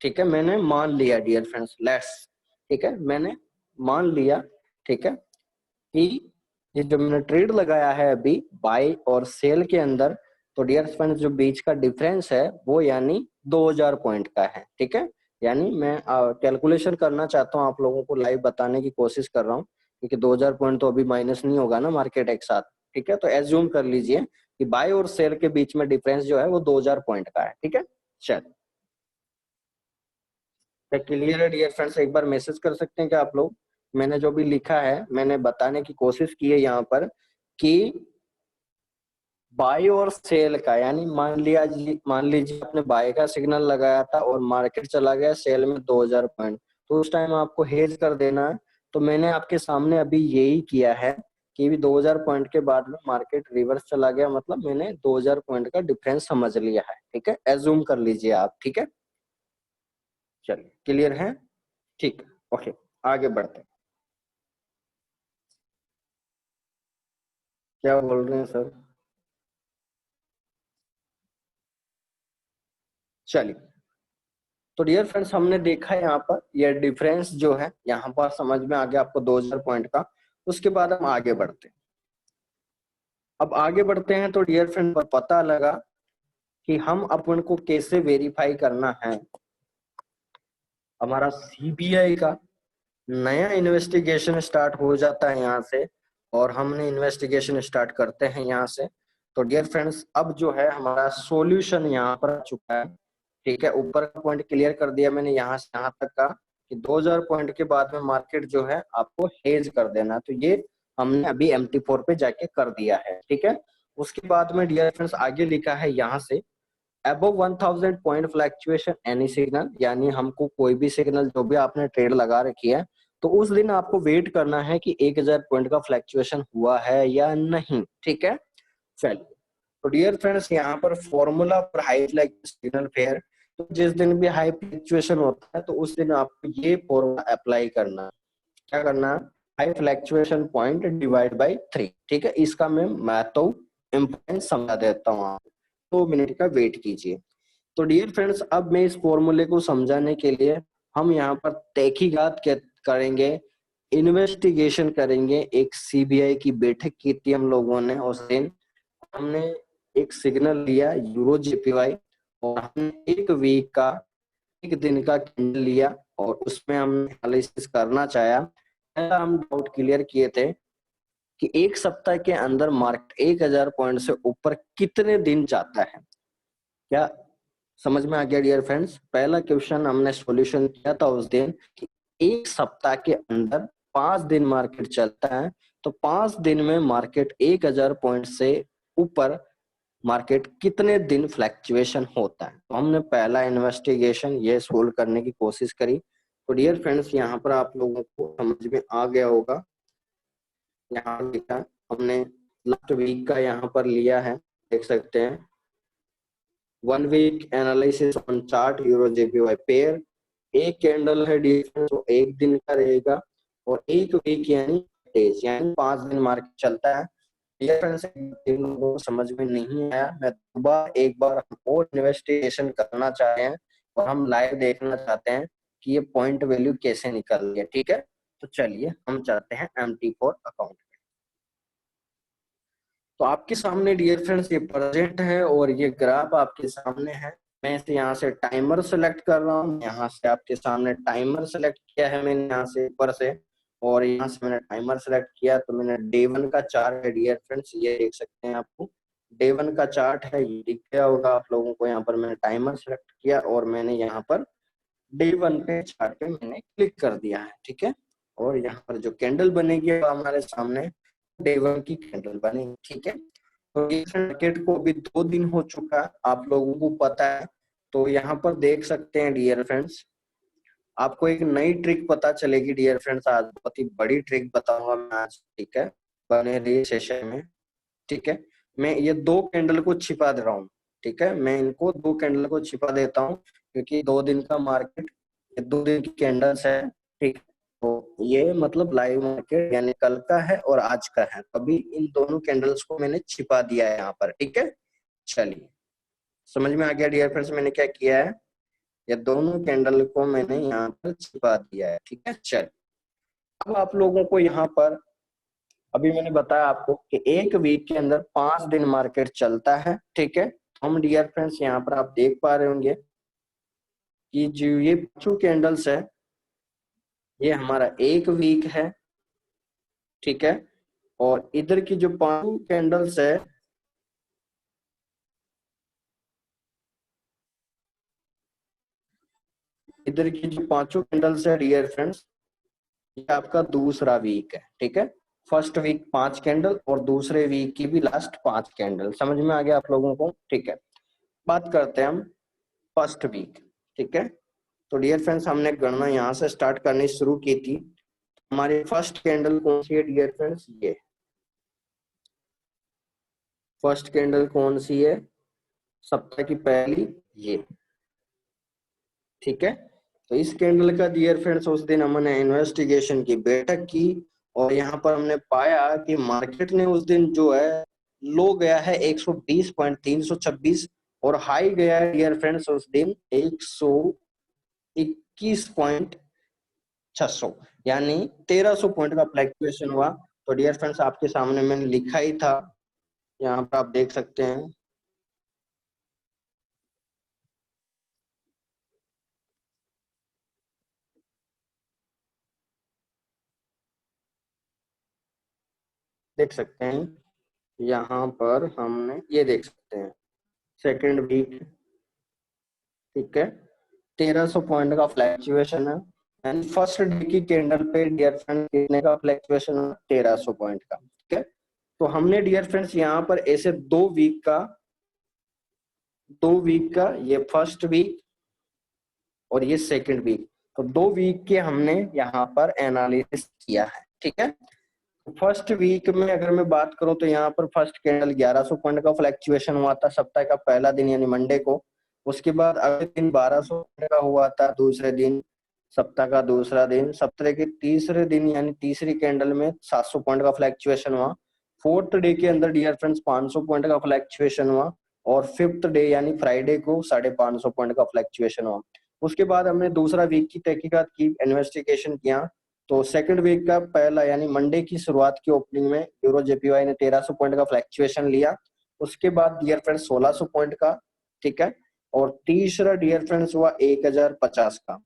ठीक है, मैंने मान लिया डियर फ्रेंड्स, लेट्स, ठीक है, मैंने मान लिया, ठीक है, कि ये जो मैंने ट्रेड लगाया है अभी बाय और सेल के अंदर, तो डियर फ्रेंड्स जो बीच का डिफरेंस है वो यानी 2000 पॉइंट का है। ठीक है, यानी मैं कैलकुलेशन करना चाहता हूँ, आप लोगों को लाइव बताने की कोशिश कर रहा हूँ, क्योंकि 2000 पॉइंट तो अभी माइनस नहीं होगा ना मार्केट एक साथ। ठीक है, तो एज्यूम कर लीजिए कि बाय और सेल के बीच में डिफरेंस जो है वो 2000 पॉइंट का है। ठीक है, चल क्लियर है डियर फ्रेंड्स? एक बार मैसेज कर सकते हैं क्या आप लोग? मैंने जो भी लिखा है मैंने बताने की कोशिश की है यहाँ पर कि बाय और सेल का, यानी मान लीजिए आपने बाय का सिग्नल लगाया था और मार्केट चला गया सेल में 2000 पॉइंट, तो उस टाइम आपको हेज कर देना है। तो मैंने आपके सामने अभी यही किया है कि भी 2000 पॉइंट के बाद में मार्केट रिवर्स चला गया, मतलब मैंने 2000 पॉइंट का डिफरेंस समझ लिया है। ठीक है, एज्यूम कर लीजिए आप। ठीक है, चलिए क्लियर है? ठीक है, ओके, आगे बढ़ते हैं। क्या बोल रहे हैं सर? चलिए, तो डियर फ्रेंड्स हमने देखा यहाँ पर ये डिफरेंस जो है यहाँ पर समझ में आ गया आपको 2000 पॉइंट का। उसके बाद हम आगे बढ़ते हैं। अब आगे बढ़ते हैं तो डियर फ्रेंड पर पता लगा कि हम अपन को कैसे वेरीफाई करना है। हमारा सीबीआई का नया इन्वेस्टिगेशन स्टार्ट हो जाता है यहाँ से, और हमने इन्वेस्टिगेशन स्टार्ट करते हैं यहाँ से। तो डियर फ्रेंड्स अब जो है हमारा सॉल्यूशन यहाँ पर आ चुका है। ठीक है, ऊपर का पॉइंट क्लियर कर दिया मैंने यहाँ से यहाँ तक का कि 2000 पॉइंट के बाद में मार्केट जो है आपको हेज कर देना, तो ये हमने अभी MT4 पे जाके कर दिया है। ठीक है, उसके बाद में डियर फ्रेंड्स आगे लिखा है यहाँ से above 1000 point fluctuation any signal, यानी हमको कोई भी सिग्नल जो भी आपने ट्रेड लगा रखी है तो उस दिन आपको वेट करना है कि 1000 पॉइंट का फ्लैक्चुएशन हुआ है या नहीं। ठीक है, चलिए, तो डियर फ्रेंड्स यहाँ पर formula for high fluctuation signal fair, तो जिस दिन भी हाई फ्लैक्चुएशन होता है तो उस दिन आपको ये फॉर्मूला अप्लाई करना है। क्या करना है? High fluctuation point divide by 3। ठीक है, इसका मैं तो इम्पोर्टेंस समझा देता हूँ, आप 2 मिनट का वेट कीजिए। तो डियर फ्रेंड्स अब मैं इस फॉर्मूले को समझाने के लिए हम यहाँ पर तहकीकात करेंगे, इन्वेस्टिगेशन करेंगे। एक सीबीआई की बैठक की थी हम लोगों ने, उस दिन हमने एक सिग्नल लिया यूरो जेपीवाई, और हमने एक वीक का, एक दिन का कैंडल लिया और उसमें हमने एनालिसिस करना चाहा। पहला हम डाउट क्लियर किए थे कि एक सप्ताह के अंदर मार्केट 1000 पॉइंट से ऊपर कितने दिन जाता है। क्या समझ में आ गया डियर फ्रेंड्स? पहला क्वेश्चन हमने सॉल्यूशन किया था उस दिन कि एक सप्ताह के अंदर 5 दिन मार्केट चलता है, तो 5 दिन में मार्केट 1000 पॉइंट से ऊपर मार्केट कितने दिन फ्लैक्चुएशन होता है। तो हमने पहला इन्वेस्टिगेशन ये सोल्व करने की कोशिश करी। तो डियर फ्रेंड्स यहाँ पर आप लोगों को समझ में आ गया होगा, यहाँ लिखा हमने लास्ट वीक का यहाँ पर लिया है, देख सकते हैं 1 week analysis on chart euro JPY pair. एक कैंडल है डिफरेंस वो एक दिन का रहेगा, और एक वीक यानी डेज, यानी 5 दिन मार्केट चलता है। डिफरेंस इन लोगों को समझ में नहीं आया, मैं दोबारा एक बार हम और इन्वेस्टिगेशन करना चाहते हैं और हम लाइव देखना चाहते हैं कि ये पॉइंट वैल्यू कैसे निकल रही है। ठीक है, तो चलिए हम चाहते हैं MT4 अकाउंट। तो आपके सामने डियर फ्रेंड्स ये प्रेजेंट है और ये ग्राफ आपके सामने है। मैं इसे यहाँ से टाइमर सेलेक्ट कर रहा हूँ, यहाँ से आपके सामने टाइमर सेलेक्ट किया है मैंने यहाँ से ऊपर से, और यहाँ से मैंने टाइमर सेलेक्ट किया, तो मैंने डे 1 का चार्ट है डियर फ्रेंड्स, ये देख सकते हैं आपको डे 1 का चार्ट है, ये दिख गया होगा आप लोगों को। यहाँ पर मैंने टाइमर सेलेक्ट किया और मैंने यहाँ पर डे 1 पे चार्ट पे मैंने क्लिक कर दिया है। ठीक है, और यहाँ पर जो कैंडल बनेगी हमारे सामने डे 1 की कैंडल बनेगी। ठीक है, तो इस मार्केट को अभी 2 दिन हो चुका है, आप लोगों को पता है। तो यहाँ पर देख सकते हैं डियर फ्रेंड्स, आपको एक नई ट्रिक पता चलेगी डियर फ्रेंड्स। आज बहुत ही बड़ी ट्रिक बताऊंगा मैं आज, ठीक है, बने रहिए सेशन में, ठीक है। मैं ये 2 कैंडल को छिपा दे रहा हूँ, ठीक है, मैं इनको 2 कैंडल को छिपा देता हूँ, क्योंकि 2 दिन का मार्केट, ये 2 दिन की कैंडल्स है, ठीक। तो ये मतलब लाइव मार्केट यानी कल का है और आज का है, अभी इन दोनों कैंडल्स को मैंने छिपा दिया है यहाँ पर, ठीक है। चलिए, समझ में आ गया डियर फ्रेंड्स मैंने क्या किया है? ये दोनों कैंडल को मैंने यहाँ पर छिपा दिया है, ठीक है। चल, अब आप लोगों को यहाँ पर, अभी मैंने बताया आपको कि एक वीक के अंदर 5 दिन मार्केट चलता है, ठीक है। हम डियर फ्रेंड्स यहाँ पर आप देख पा रहे होंगे कि जो ये 5 कैंडल्स है, ये हमारा एक वीक है, ठीक है। और इधर की जो 5 कैंडल्स है, इधर की जो 5 कैंडल्स है डियर फ्रेंड्स, ये आपका दूसरा वीक है, ठीक है। फर्स्ट वीक 5 कैंडल और दूसरे वीक की भी लास्ट 5 कैंडल, समझ में आ गया आप लोगों को, ठीक है। बात करते हैं हम फर्स्ट वीक, ठीक है। तो डियर फ्रेंड्स, हमने गणना यहाँ से स्टार्ट करनी शुरू की थी। हमारी फर्स्ट कैंडल कौन सी है डियर फ्रेंड्स? ये फर्स्ट कैंडल कौन सी है? सप्ताह की पहली, ये, ठीक है। तो इस कैंडल का डियर फ्रेंड्स, उस दिन हमने इन्वेस्टिगेशन की बैठक की और यहाँ पर हमने पाया कि मार्केट ने उस दिन जो है लो गया है 120.326 और हाई गया है डियर फ्रेंड्स उस दिन 121.600, यानी 1300 पॉइंट का फ्लक्चुएशन हुआ। तो डियर फ्रेंड्स, आपके सामने मैंने लिखा ही था, यहाँ पर आप देख सकते हैं। देख सकते हैं यहाँ पर हमने ये देख सकते हैं सेकेंड वीक, ठीक है, 1300 पॉइंट का फ्लक्चुएशन है। एंड फर्स्ट डे की कैंडल पे डियर फ्रेंड्स कितने का फ्लक्चुएशन है? 1300 पॉइंट का, ठीक है। तो हमने डियर फ्रेंड्स यहाँ पर ऐसे 2 वीक का ये फर्स्ट वीक और ये सेकंड वीक, तो 2 वीक के हमने यहाँ पर एनालिसिस किया है, ठीक है। फर्स्ट वीक में अगर मैं बात करूं तो यहाँ पर फर्स्ट कैंडल 1100 पॉइंट का फ्लक्चुएशन हुआ था सप्ताह का पहला दिन यानी मंडे को। उसके बाद अगले दिन 1200 पॉइंट का हुआ था दूसरे दिन, सप्ताह का दूसरा दिन। सप्ताह के तीसरे दिन यानी तीसरी कैंडल में 700 पॉइंट का फ्लक्चुएशन हुआ। फोर्थ डे के अंदर डियर फ्रेंड्स 500 पॉइंट का फ्लक्चुएशन हुआ और फिफ्थ डे यानी फ्राइडे को 550 पॉइंट का फ्लक्चुएशन हुआ। उसके बाद हमने दूसरा वीक की तहकीकात की, इन्वेस्टिगेशन किया। तो सेकंड वीक का पहला यानी मंडे की शुरुआत की ओपनिंग में यूरो जेपीवाई ने 1300 पॉइंट का फ्लक्चुएशन लिया। उसके बाद डियर फ्रेंड्स 1600 पॉइंट का, ठीक है। और तीसरा डियर फ्रेंड्स हुआ 1050 का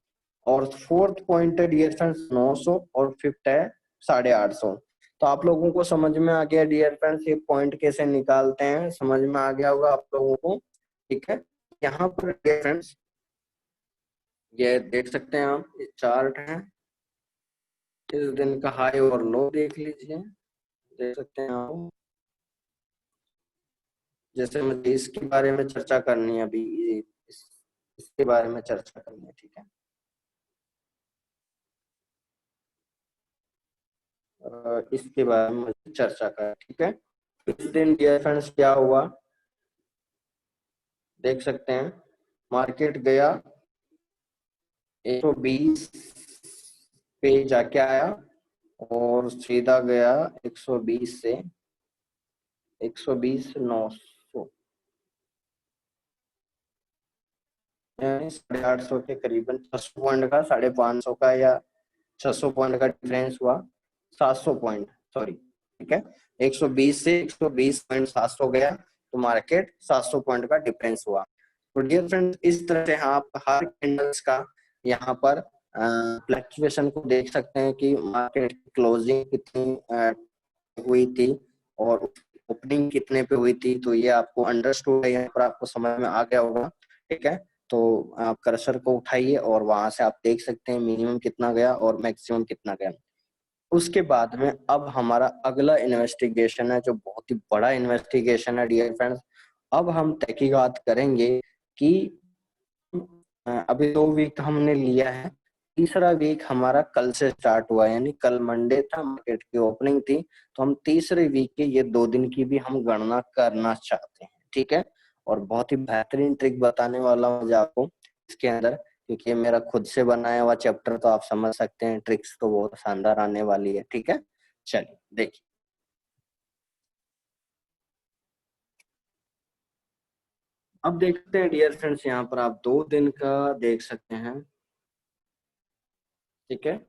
और फोर्थ पॉइंट है डियर फ्रेंड्स 900 और फिफ्थ है 850। तो आप लोगों को समझ में आ गया डियर फ्रेंड्स ये पॉइंट कैसे निकालते हैं, समझ में आ गया होगा आप लोगों को, ठीक है। यहाँ पर डियर फ्रेंड्स ये देख सकते हैं आप, ये चार्ट है, इस दिन का हाई और लो देख लीजिए, देख सकते हैं आप। जैसे मुझे इसके बारे में चर्चा करनी है अभी, इसके बारे में चर्चा करनी है, ठीक है। इसके बारे में मुझे चर्चा कर, ठीक है। इस दिन डियर फ्रेंड्स क्या हुआ देख सकते हैं, मार्केट गया 120 पे जाके आया और सीधा गया 120 से 120,900 यानी 850 के करीबन, 600 पॉइंट का, 550 का या 600 पॉइंट का डिफरेंस हुआ, 700 पॉइंट, सॉरी, ठीक है। 120 से 120.700 गया तो मार्केट 700 पॉइंट का डिफरेंस हुआ। तो डियर फ्रेंड्स, इस तरह से आप हर कैंडल्स का यहाँ पर फ्लक्चुएशन को देख सकते हैं कि मार्केट की क्लोजिंग कितनी हुई थी और ओपनिंग कितने पे हुई थी। तो ये आपको अंडरस्टूड है, यहाँ पर आपको समझ में आ गया होगा, ठीक है। तो आप कर्सर को उठाइए और वहां से आप देख सकते हैं मिनिमम कितना गया और मैक्सिमम कितना गया। उसके बाद में अब हमारा अगला इन्वेस्टिगेशन है, जो बहुत ही बड़ा इन्वेस्टिगेशन है डियर फ्रेंड्स। अब हम तहकीकात करेंगे कि अभी 2 वीक हमने लिया है, तीसरा वीक हमारा कल से स्टार्ट हुआ, यानी कल मंडे था, मार्केट की ओपनिंग थी, तो हम तीसरे वीक के ये 2 दिन की भी हम गणना करना चाहते हैं, ठीक है। और बहुत ही बेहतरीन ट्रिक बताने वाला हूँ मुझे आपको इसके अंदर, क्योंकि ये मेरा खुद से बनाया हुआ चैप्टर, तो आप समझ सकते हैं ट्रिक्स तो बहुत शानदार आने वाली है, ठीक है। चलिए देखिए, अब देखते हैं डियर फ्रेंड्स, यहाँ पर आप 2 दिन का देख सकते हैं, ठीक है।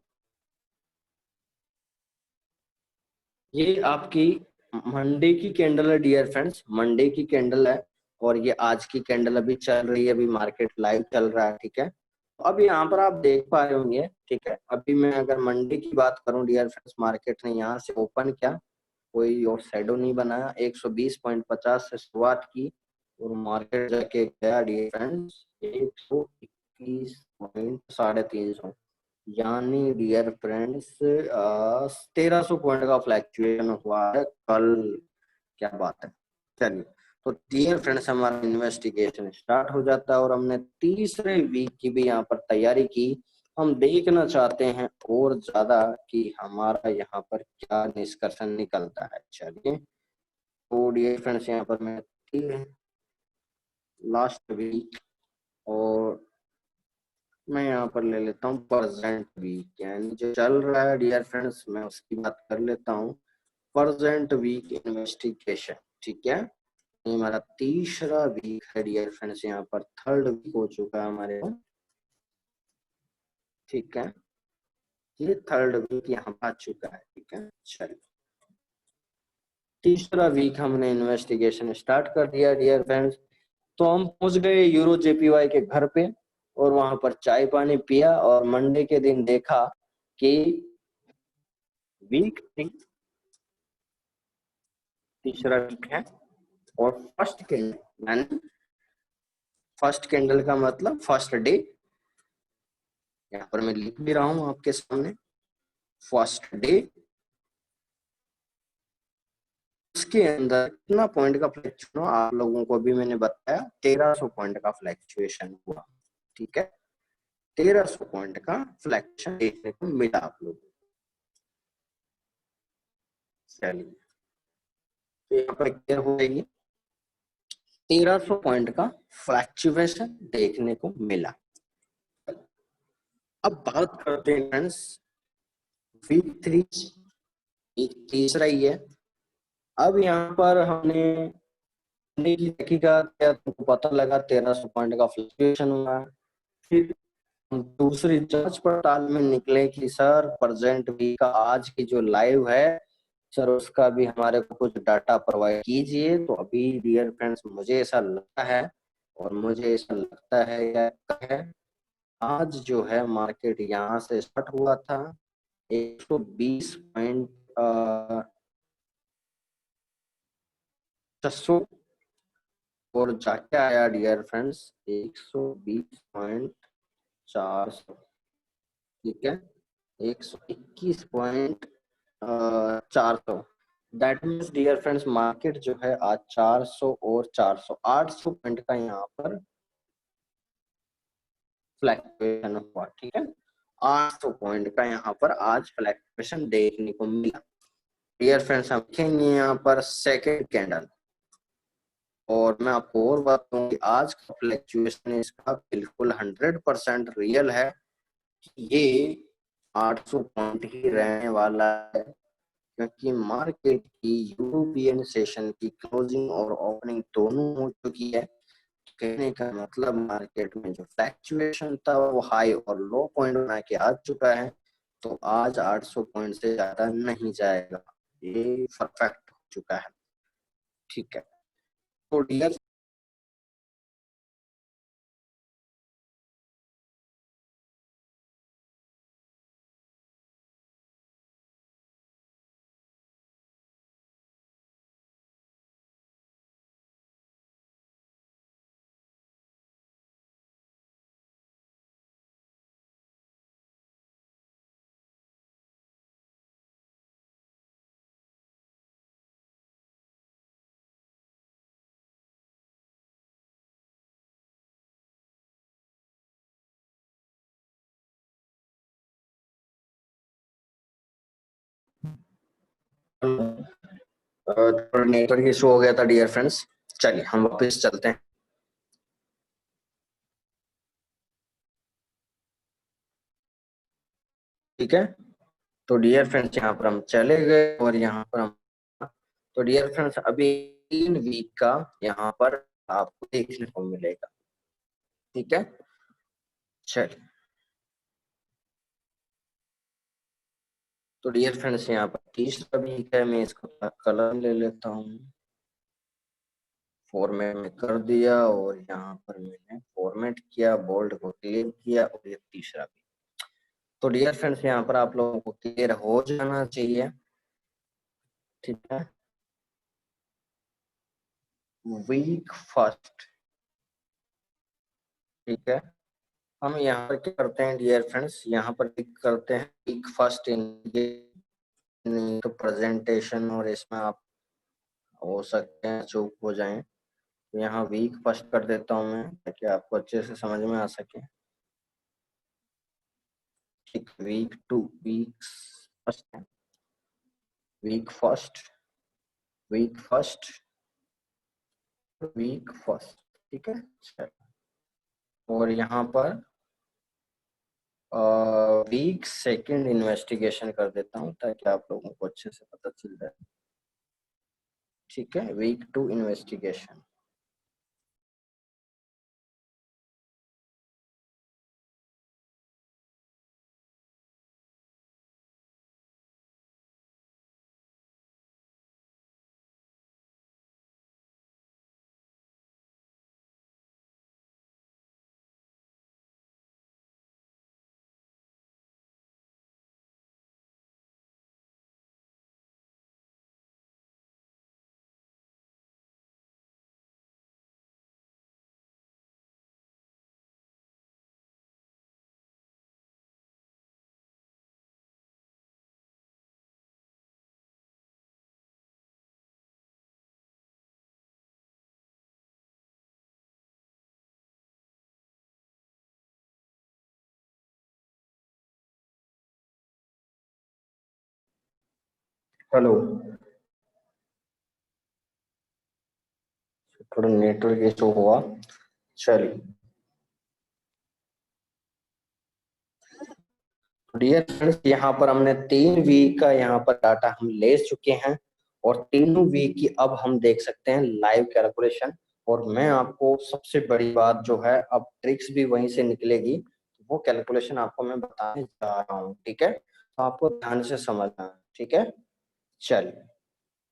ये आपकी मंडे की कैंडल है डियर फ्रेंड्स, मंडे की कैंडल है, और ये आज की कैंडल अभी चल रही है, अभी मार्केट लाइव चल रहा है, ठीक है। अब यहाँ पर आप देख पा रहे होंगे, ठीक है, अभी मैं अगर मंडे की बात करूं डियर फ्रेंड्स, मार्केट ने यहाँ से ओपन किया, कोई और शैडो नहीं बनाया, 120.50 से शुरुआत की, और मार्केट जाके गया डियर फ्रेंड्स 121.350, यानी डियर फ्रेंड्स 1300 पॉइंट का फ्लैक्चुएशन हुआ है कल। क्या बात है। चलिए, तो डियर फ्रेंड्स हमारा इन्वेस्टिगेशन स्टार्ट हो जाता है, और हमने तीसरे वीक की भी यहाँ पर तैयारी की। हम देखना चाहते हैं और ज्यादा कि हमारा यहाँ पर क्या निष्कर्षण निकलता है। चलिए, तो डियर फ्रेंड्स यहाँ पर मैं लास्ट वीक, और मैं यहाँ पर ले लेता हूँ प्रेजेंट वीक, यानी जो चल रहा है डियर फ्रेंड्स, मैं उसकी बात कर लेता हूँ। प्रेजेंट वीक इन्वेस्टिगेशन, ठीक है। ये हमारा तीसरा वीक है डियर फ्रेंड्स, यहाँ पर थर्ड वीक हो चुका है हमारे पास, ठीक है। ये थर्ड वीक यहाँ आ चुका है, ठीक है। चलिए, तीसरा वीक हमने इन्वेस्टिगेशन स्टार्ट कर दिया डियर फ्रेंड्स। तो हम पहुंच गए यूरो जेपीवाई के घर पे, और वहां पर चाय पानी पिया, और मंडे के दिन देखा कि वीक थी, तीसरा वीक है, और फर्स्ट कैंडल, यानी फर्स्ट कैंडल का मतलब फर्स्ट डे, यहाँ पर मैं लिख भी रहा हूँ आपके सामने, फर्स्ट डे, उसके अंदर कितना पॉइंट का फ्लैक्चुएशन हुआ आप लोगों को भी मैंने बताया, 1300 पॉइंट का फ्लैक्चुएशन हुआ, ठीक है। 1300 पॉइंट का फ्लैक्चुएशन देखने को मिला आप लोगों को। चलिए, तो यहाँ पर क्लियर हो जाएगी, 1300 पॉइंट का फ्लैक्चुएशन देखने को मिला। अब बात करते हैं फ्रेंड्स वीक 3, तीसरा ही है। अब यहाँ पर हमने की तहकीकात किया, तुमको पता लगा 1300 पॉइंट का फ्लक्चुएशन हुआ। फिर दूसरी जांच पड़ताल में निकले कि सर प्रेजेंट वीक का आज की जो लाइव है सर, उसका भी हमारे को कुछ डाटा प्रोवाइड कीजिए। तो अभी डियर फ्रेंड्स मुझे ऐसा लगता है, और मुझे ऐसा लगता है या है, आज जो है मार्केट यहाँ से स्टार्ट हुआ था 120.600, और जाके आया डियर फ्रेंड्स 120.400, ठीक है, 121.400। That means dear friends market जो है आज 400 और 400, 800 पॉइंट का यहाँ पर फ्लैक्चुएशन हुआ, ठीक है। 800 पॉइंट का यहाँ पर आज फ्लैक्चुएशन देखने को मिला। डियर फ्रेंड्स हम देखेंगे यहाँ पर सेकेंड कैंडल, और मैं आपको और बताऊं कि आज का फ्लैक्चुएशन इसका बिल्कुल 100% रियल है। ये 800 पॉइंट ही रहने वाला है, क्योंकि मार्केट की यूरोपियन सेशन की क्लोजिंग और ओपनिंग दोनों हो चुकी है। कहने का मतलब मार्केट में जो फ्लैक्चुएशन था वो हाई और लो पॉइंट बना के आ चुका है, तो आज 800 पॉइंट से ज्यादा नहीं जाएगा, ये परफेक्ट हो चुका है, ठीक है। तो डियर थोड़ा नेटवर्क इशू हो गया था डियर फ्रेंड्स। चलिए हम वापस चलते हैं। ठीक है, तो डियर फ्रेंड्स यहाँ पर हम चले गए और यहाँ पर हम, तो डियर फ्रेंड्स अभी 3 वीक का यहाँ पर आपको देखने को मिलेगा। ठीक है, चलिए तो डियर फ्रेंड्स यहाँ पर तीसरा वीक है। मैं इसको कलर ले लेता हूँ, फॉर्मेट में कर दिया और यहाँ पर मैंने फॉर्मेट किया, बोल्ड को क्लिक किया और ये तीसरा वीक। तो डियर फ्रेंड्स यहाँ पर आप लोगों को क्लियर हो जाना चाहिए। ठीक है, वीक फर्स्ट। ठीक है, हम यहाँ पर क्या करते हैं डियर फ्रेंड्स, यहाँ पर क्लिक करते हैं वीक फर्स्ट इन तो प्रेजेंटेशन, और इसमें आप हो सकते हैं चूक हो जाएं। तो यहाँ वीक फर्स्ट कर देता हूँ मैं ताकि आपको अच्छे से समझ में आ सके। ठीक, week two, week first, week first, week first, week first. ठीक है, और यहाँ पर वीक सेकंड इन्वेस्टिगेशन कर देता हूँ ताकि आप लोगों को अच्छे से पता चल जाए। ठीक है, वीक टू इन्वेस्टिगेशन। हेलो, थोड़ा नेटवर्क इशू हुआ। चलिए डियर फ्रेंड्स, यहाँ पर हमने 3 वीक का यहाँ पर डाटा हम ले चुके हैं और तीनों वीक की अब हम देख सकते हैं लाइव कैलकुलेशन। और मैं आपको सबसे बड़ी बात जो है, अब ट्रिक्स भी वहीं से निकलेगी, वो कैलकुलेशन आपको मैं बताने जा रहा हूँ। ठीक है, तो आपको ध्यान से समझना है। ठीक है, चलिए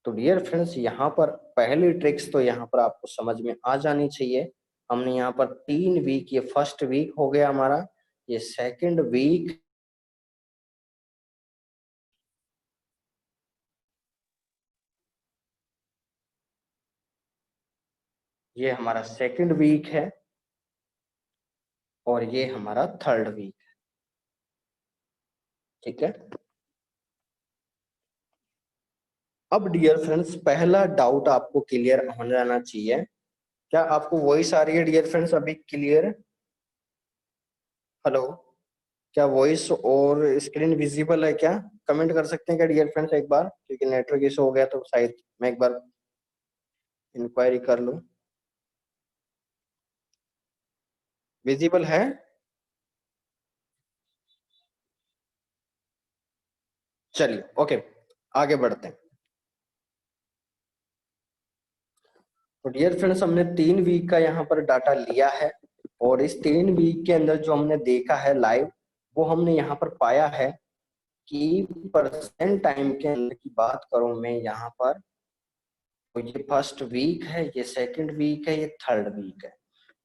तो डियर फ्रेंड्स यहाँ पर पहली ट्रिक्स तो यहाँ पर आपको समझ में आ जानी चाहिए। हमने यहाँ पर 3 वीक, ये फर्स्ट वीक हो गया हमारा, ये सेकंड वीक, ये हमारा सेकंड वीक है और ये हमारा थर्ड वीक। ठीक है, अब डियर फ्रेंड्स पहला डाउट आपको क्लियर हो जाना चाहिए। क्या आपको वॉइस आ रही है डियर फ्रेंड्स अभी क्लियर? हेलो, क्या वॉइस और स्क्रीन विजिबल है क्या? कमेंट कर सकते हैं क्या डियर फ्रेंड्स एक बार, क्योंकि नेटवर्क इशू हो गया तो शायद मैं एक बार इंक्वायरी कर लूं। विजिबल है? चलिए ओके, आगे बढ़ते हैं। तो डियर फ्रेंड्स हमने 3 वीक का यहाँ पर डाटा लिया है और इस 3 वीक के अंदर जो हमने देखा है लाइव, वो हमने यहाँ पर पाया है कि परसेंट टाइम के अंदर की बात करूं मैं यहाँ पर, तो ये फर्स्ट वीक है, ये सेकंड वीक है, ये थर्ड वीक है।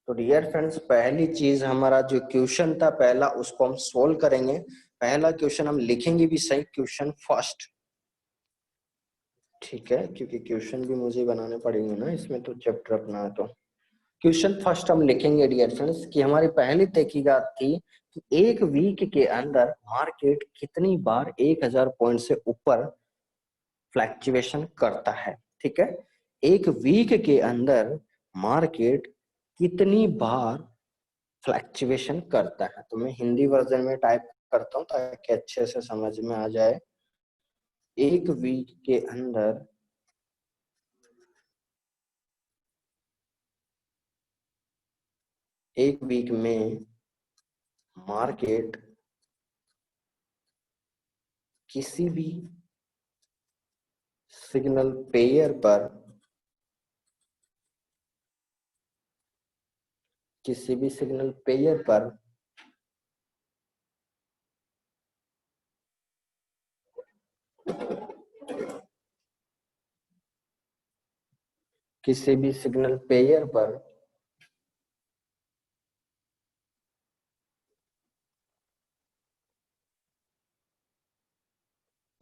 तो डियर फ्रेंड्स पहली चीज, हमारा जो क्वेश्चन था पहला, उसको हम सोल्व करेंगे। पहला क्वेश्चन हम लिखेंगे भी सही, क्वेश्चन फर्स्ट। ठीक है, क्योंकि क्वेश्चन भी मुझे बनाने पड़ेंगे ना इसमें, तो चैप्टर अपना है तो क्वेश्चन फर्स्ट हम लिखेंगे डियर फ्रेंड्स कि हमारी पहली तहकीकात थी कि एक वीक के अंदर मार्केट कितनी बार 1000 पॉइंट से ऊपर फ्लैक्चुएशन करता है। ठीक है, एक वीक के अंदर मार्केट कितनी बार फ्लैक्चुएशन करता है। तो मैं हिंदी वर्जन में टाइप करता हूँ ताकि अच्छे से समझ में आ जाए। एक वीक के अंदर एक वीक में मार्केट किसी भी सिग्नल पेयर पर किसी भी सिग्नल पेयर पर किसी भी सिग्नल पेयर पर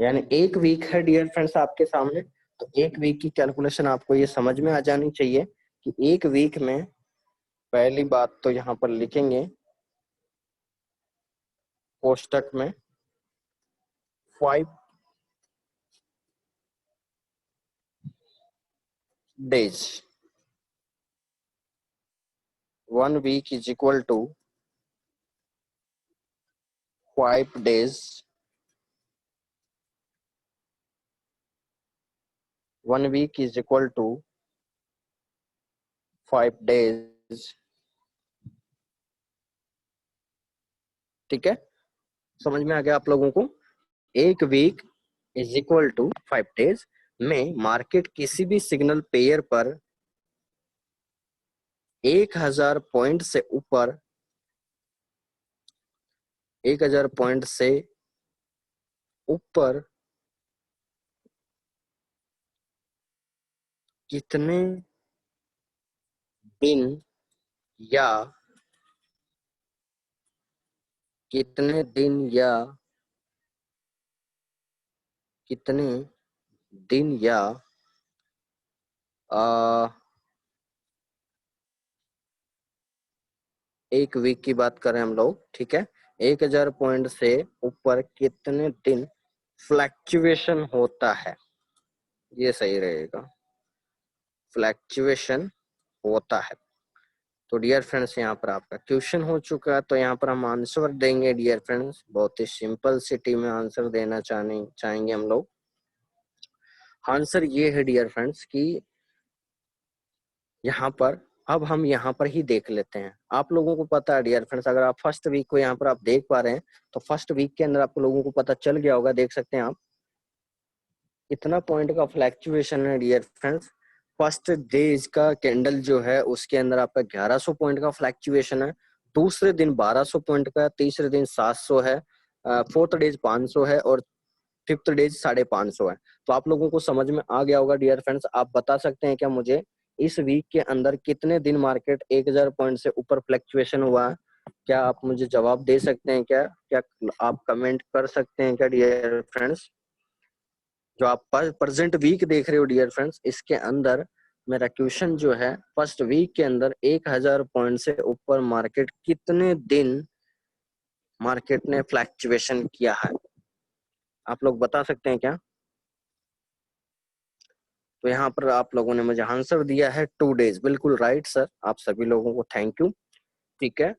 यानी एक वीक है डियर फ्रेंड्स आपके सामने, तो एक वीक की कैलकुलेशन आपको ये समझ में आ जानी चाहिए कि एक वीक में पहली बात तो यहाँ पर लिखेंगे कोष्टक में 5 days, 1 week is equal to 5 days, 1 week is equal to 5 days। ठीक है, समझ में आ गया आप लोगों को। एक week is equal to 5 days में मार्केट किसी भी सिग्नल पेयर पर 1000 पॉइंट से ऊपर 1000 पॉइंट से ऊपर कितने दिन या कितने दिन या कितने दिन या एक वीक की बात करें हम लोग, ठीक है, 1000 पॉइंट से ऊपर कितने दिन फ्लैक्चुएशन होता है, ये सही रहेगा, फ्लैक्चुएशन होता है। तो डियर फ्रेंड्स यहाँ पर आपका क्वेश्चन हो चुका है, तो यहाँ पर हम आंसर देंगे डियर फ्रेंड्स, बहुत ही सिंपल सिटी में आंसर देना चाहेंगे हम लोग। आंसर ये है डियर फ्रेंड्स कि यहाँ पर अब हम यहाँ पर ही देख लेते हैं। आप लोगों को पता है डियर फ्रेंड्स, अगर आप फर्स्ट वीक को यहाँ पर आप देख पा रहे हैं तो फर्स्ट वीक के अंदर आप लोगों को पता चल गया होगा, देख सकते हैं आप इतना पॉइंट का फ्लैक्चुएशन है डियर फ्रेंड्स। फर्स्ट डेज का कैंडल जो है उसके अंदर आपका 1100 पॉइंट का फ्लैक्चुएशन है, दूसरे दिन 1200 पॉइंट का, तीसरे दिन 700 है, फोर्थ डेज 500 है और फिफ्थ डेज 550 है। तो आप लोगों को समझ में आ गया होगा डियर फ्रेंड्स। आप बता सकते हैं क्या मुझे इस वीक के अंदर कितने दिन मार्केट 1000 पॉइंट से ऊपर फ्लैक्चुएशन हुआ है? क्या आप मुझे जवाब दे सकते हैं क्या? क्या आप कमेंट कर सकते हैं क्या डियर फ्रेंड्स? जो आप प्रेजेंट वीक देख रहे हो डियर फ्रेंड्स, इसके अंदर मेरा क्वेश्चन जो है फर्स्ट वीक के अंदर 1000 पॉइंट से ऊपर मार्केट कितने दिन मार्केट ने फ्लैक्चुएशन किया है, आप लोग बता सकते हैं क्या? तो यहाँ पर आप लोगों ने मुझे आंसर दिया है 2 डेज, बिल्कुल राइट सर, आप सभी लोगों को थैंक यू, ठीक है,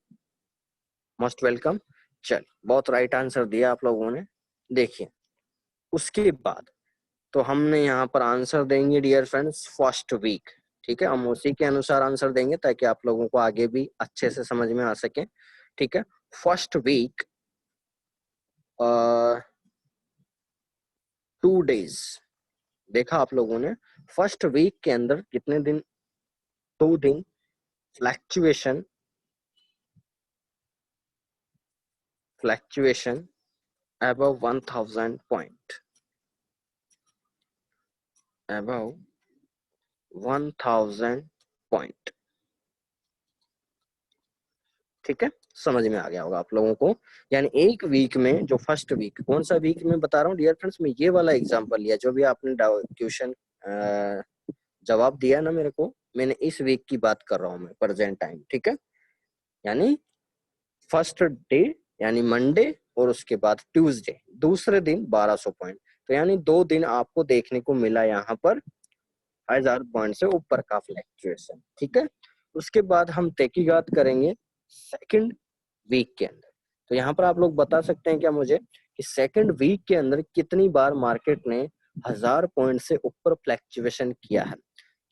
मोस्ट वेलकम। चल, बहुत राइट आंसर दिया आप लोगों ने। देखिए उसके बाद तो हमने यहाँ पर आंसर देंगे डियर फ्रेंड्स फर्स्ट वीक, ठीक है, हम उसी के अनुसार आंसर देंगे ताकि आप लोगों को आगे भी अच्छे से समझ में आ सके, ठीक है। फर्स्ट वीक 2 डेज देखा आप लोगों ने, फर्स्ट वीक के अंदर कितने दिन, 2 दिन fluctuation above 1000 point, above 1000 point, ठीक है, समझ में आ गया होगा आप लोगों को। यानी एक वीक में जो फर्स्ट वीक, कौन सा वीक में बता रहा हूँ डियर फ्रेंड्स, मैं ये वाला एग्जांपल लिया जो भी आपने क्वेश्चन जवाब दिया ना मेरे को, मैंने इस वीक की बात कर रहा हूँ मैं, प्रेजेंट टाइम, ठीक है। यानी फर्स्ट डे यानी मंडे और उसके बाद ट्यूसडे, दूसरे दिन 1200 पॉइंट, तो यानी 2 दिन आपको देखने को मिला यहाँ पर 1000 पॉइंट से ऊपर का फ्लैक्चुएशन, ठीक है। उसके बाद हम तहकीकात करेंगे सेकंड वीक के अंदर। तो यहाँ पर आप लोग बता सकते हैं क्या मुझे कि सेकंड वीक के अंदर कितनी बार मार्केट ने 1000 पॉइंट से ऊपर फ्लैक्चुएशन किया है?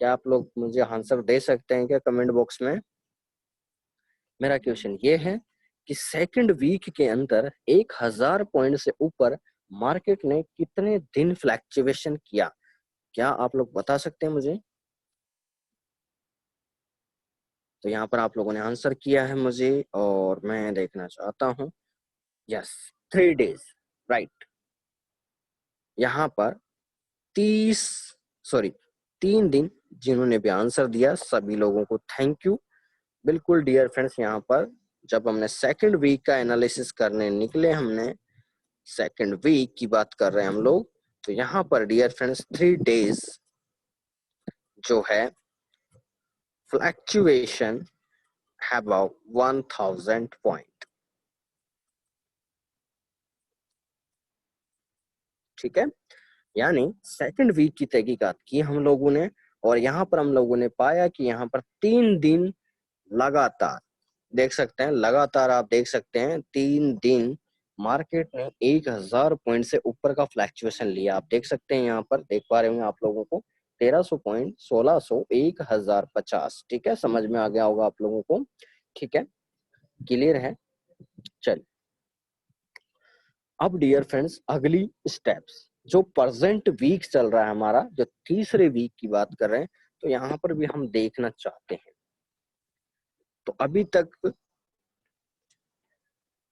क्या आप लोग मुझे आंसर दे सकते हैं क्या कमेंट बॉक्स में? मेरा क्वेश्चन ये है कि सेकंड वीक के अंदर 1000 पॉइंट से ऊपर मार्केट ने कितने दिन फ्लैक्चुएशन किया? क्या आप लोग बता सकते हैं मुझे? तो यहाँ पर आप लोगों ने आंसर किया है मुझे और मैं देखना चाहता हूँ। Yes, 3 days, right. यहाँ पर 30 सॉरी 3 दिन जिन्होंने भी आंसर दिया सभी लोगों को थैंक यू। बिल्कुल डियर फ्रेंड्स, यहाँ पर जब हमने सेकंड वीक का एनालिसिस करने निकले, हमने सेकंड वीक की बात कर रहे हैं हम लोग, तो यहाँ पर डियर फ्रेंड्स 3 डेज जो है फ्लैक्चुएशन अबाउट 1000 पॉइंट, ठीक है। यानी सेकंड वीक की तहकीकात की हम लोगों ने और यहाँ पर हम लोगों ने पाया कि यहाँ पर 3 दिन लगातार देख सकते हैं, लगातार आप देख सकते हैं 3 दिन मार्केट ने 1000 पॉइंट से ऊपर का फ्लैक्चुएशन लिया। आप देख सकते हैं, यहाँ पर देख पा रहे होंगे आप लोगों को 1300 पॉइंट, 1600, 1050, ठीक है। समझ में आ गया होगा आप लोगों को, ठीक है, क्लियर है। चलिए अब डियर फ्रेंड्स अगली स्टेप्स, जो प्रेजेंट वीक चल रहा है हमारा, जो तीसरे वीक की बात कर रहे हैं, तो यहाँ पर भी हम देखना चाहते हैं। तो अभी तक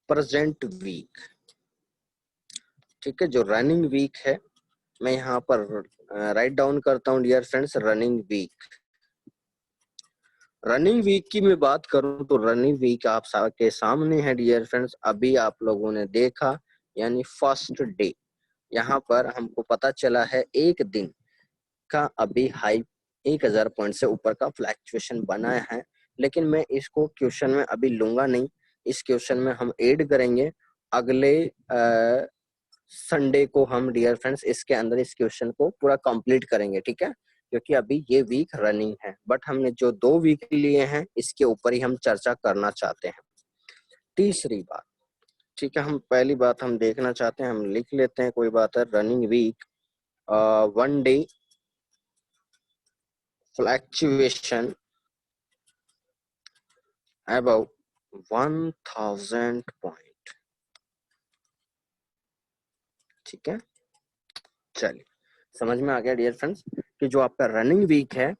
प्रेजेंट वीक, ठीक है, जो रनिंग वीक है, मैं यहाँ पर राइट डाउन करता हूँ dear friends, running week. Running week की मैं बात करूं तो रनिंग वीक आप के सामने है डियर फ्रेंड्स, अभी आप लोगों ने देखा, यानी फर्स्ट डे। यहाँ पर हमको पता चला है एक दिन का अभी हाई 1000 पॉइंट से ऊपर का फ्लैक्चुएशन बना है, लेकिन मैं इसको क्वेश्चन में अभी लूंगा नहीं। इस क्वेश्चन में हम ऐड करेंगे अगले संडे को। हम डियर फ्रेंड्स इसके अंदर इस क्वेश्चन को पूरा कंप्लीट करेंगे, ठीक है, क्योंकि अभी ये वीक रनिंग है, बट हमने जो 2 वीक लिए हैं इसके ऊपर ही हम चर्चा करना चाहते हैं। तीसरी बात, ठीक है, हम पहली बात हम देखना चाहते हैं, हम लिख लेते हैं, कोई बात है। Running week 1 day fluctuation about 1000 point, ठीक है। चलिए समझ में आ गया डियर फ्रेंड्स कि जो आपका रनिंग वीक है,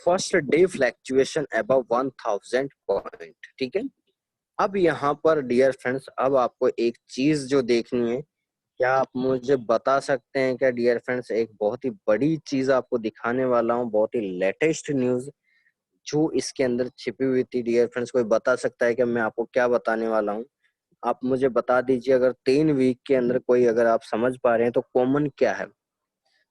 first day fluctuation above 1000 point, ठीक है। अब यहाँ पर डियर फ्रेंड्स, अब आपको एक चीज जो देखनी है, क्या आप मुझे बता सकते हैं क्या डियर फ्रेंड्स, एक बहुत ही बड़ी चीज आपको दिखाने वाला हूँ, बहुत ही लेटेस्ट न्यूज जो इसके अंदर छिपी हुई थी डियर फ्रेंड्स। कोई बता सकता है कि मैं आपको क्या बताने वाला हूँ? आप मुझे बता दीजिए, अगर 3 वीक के अंदर कोई अगर आप समझ पा रहे हैं तो कॉमन क्या है,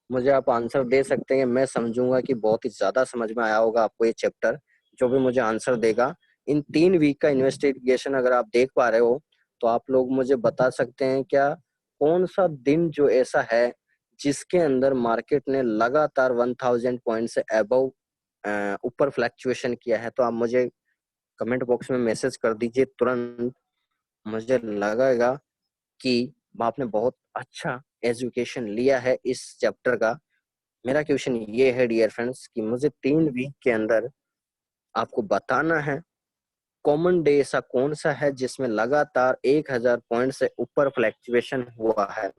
मुझे आप आंसर दे सकते हैं। मैं समझूंगा कि बहुत ही ज्यादा समझ में आया होगा आपको ये चैप्टर, जो भी मुझे आंसर देगा। इन 3 वीक का इन्वेस्टिगेशन अगर आप देख पा रहे हो तो आप लोग मुझे बता सकते हैं क्या कौन सा दिन जो ऐसा है जिसके अंदर मार्केट ने लगातार 1000 पॉइंट से अबव ऊपर फ्लैक्चुएशन किया है। तो आप मुझे कमेंट बॉक्स में मैसेज कर दीजिए तुरंत। मुझे लगेगा कि आपने बहुत अच्छा एजुकेशन लिया है इस चैप्टर का। मेरा क्वेश्चन ये है डियर फ्रेंड्स कि मुझे 3 वीक के अंदर आपको बताना है कॉमन डे ऐसा कौन सा है जिसमें लगातार 1000 पॉइंट से ऊपर फ्लैक्चुएशन हुआ है।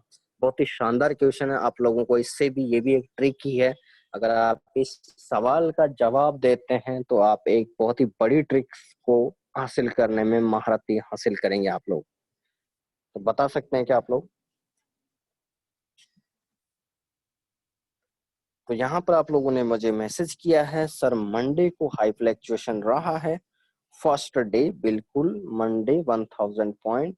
बहुत ही शानदार क्वेश्चन है आप लोगों को, इससे भी ये भी एक ट्रिक ही है। अगर आप इस सवाल का जवाब देते हैं तो आप एक बहुत ही बड़ी ट्रिक्स को हासिल करने में महारत हासिल करेंगे आप लोग। तो बता सकते हैं क्या आप लोग? तो यहाँ पर आप लोगों ने मुझे मैसेज किया है, सर मंडे को हाई फ्लैक्चुएशन रहा है फर्स्ट डे, बिल्कुल मंडे 1000 पॉइंट।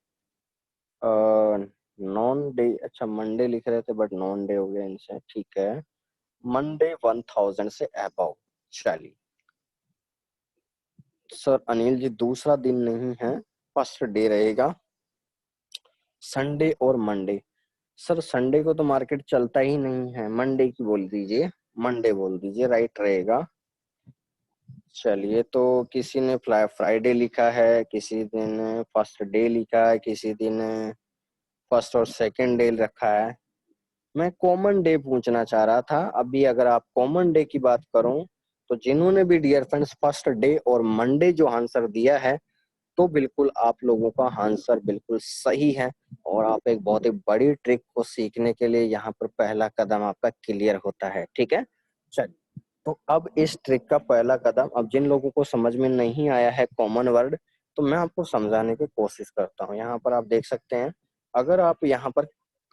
नॉन डे, अच्छा मंडे लिख रहे थे बट नॉन डे हो गया इनसे, ठीक है। मंडे 1000 से अबव। चलिए सर अनिल जी, दूसरा दिन नहीं है, फर्स्ट डे रहेगा। संडे और मंडे, सर संडे को तो मार्केट चलता ही नहीं है, मंडे की बोल दीजिए, मंडे बोल दीजिए, राइट रहेगा। चलिए तो किसी ने फ्राइडे लिखा है, किसी दिन फर्स्ट डे लिखा है, किसी दिन फर्स्ट और सेकंड डे रखा है। मैं कॉमन डे पूछना चाह रहा था। अभी अगर आप कॉमन डे की बात करूं तो जिन्होंने भी डियर फ्रेंड्स फर्स्ट डे और मंडे जो आंसर दिया है, तो बिल्कुल आप लोगों का आंसर बिल्कुल सही है। और आप एक बहुत ही बड़ी ट्रिक को सीखने के लिए यहाँ पर पहला कदम आपका क्लियर होता है। ठीक है, चलिए। तो अब इस ट्रिक का पहला कदम, अब जिन लोगों को समझ में नहीं आया है कॉमन वर्ड, तो मैं आपको समझाने की कोशिश करता हूँ। यहाँ पर आप देख सकते हैं, अगर आप यहाँ पर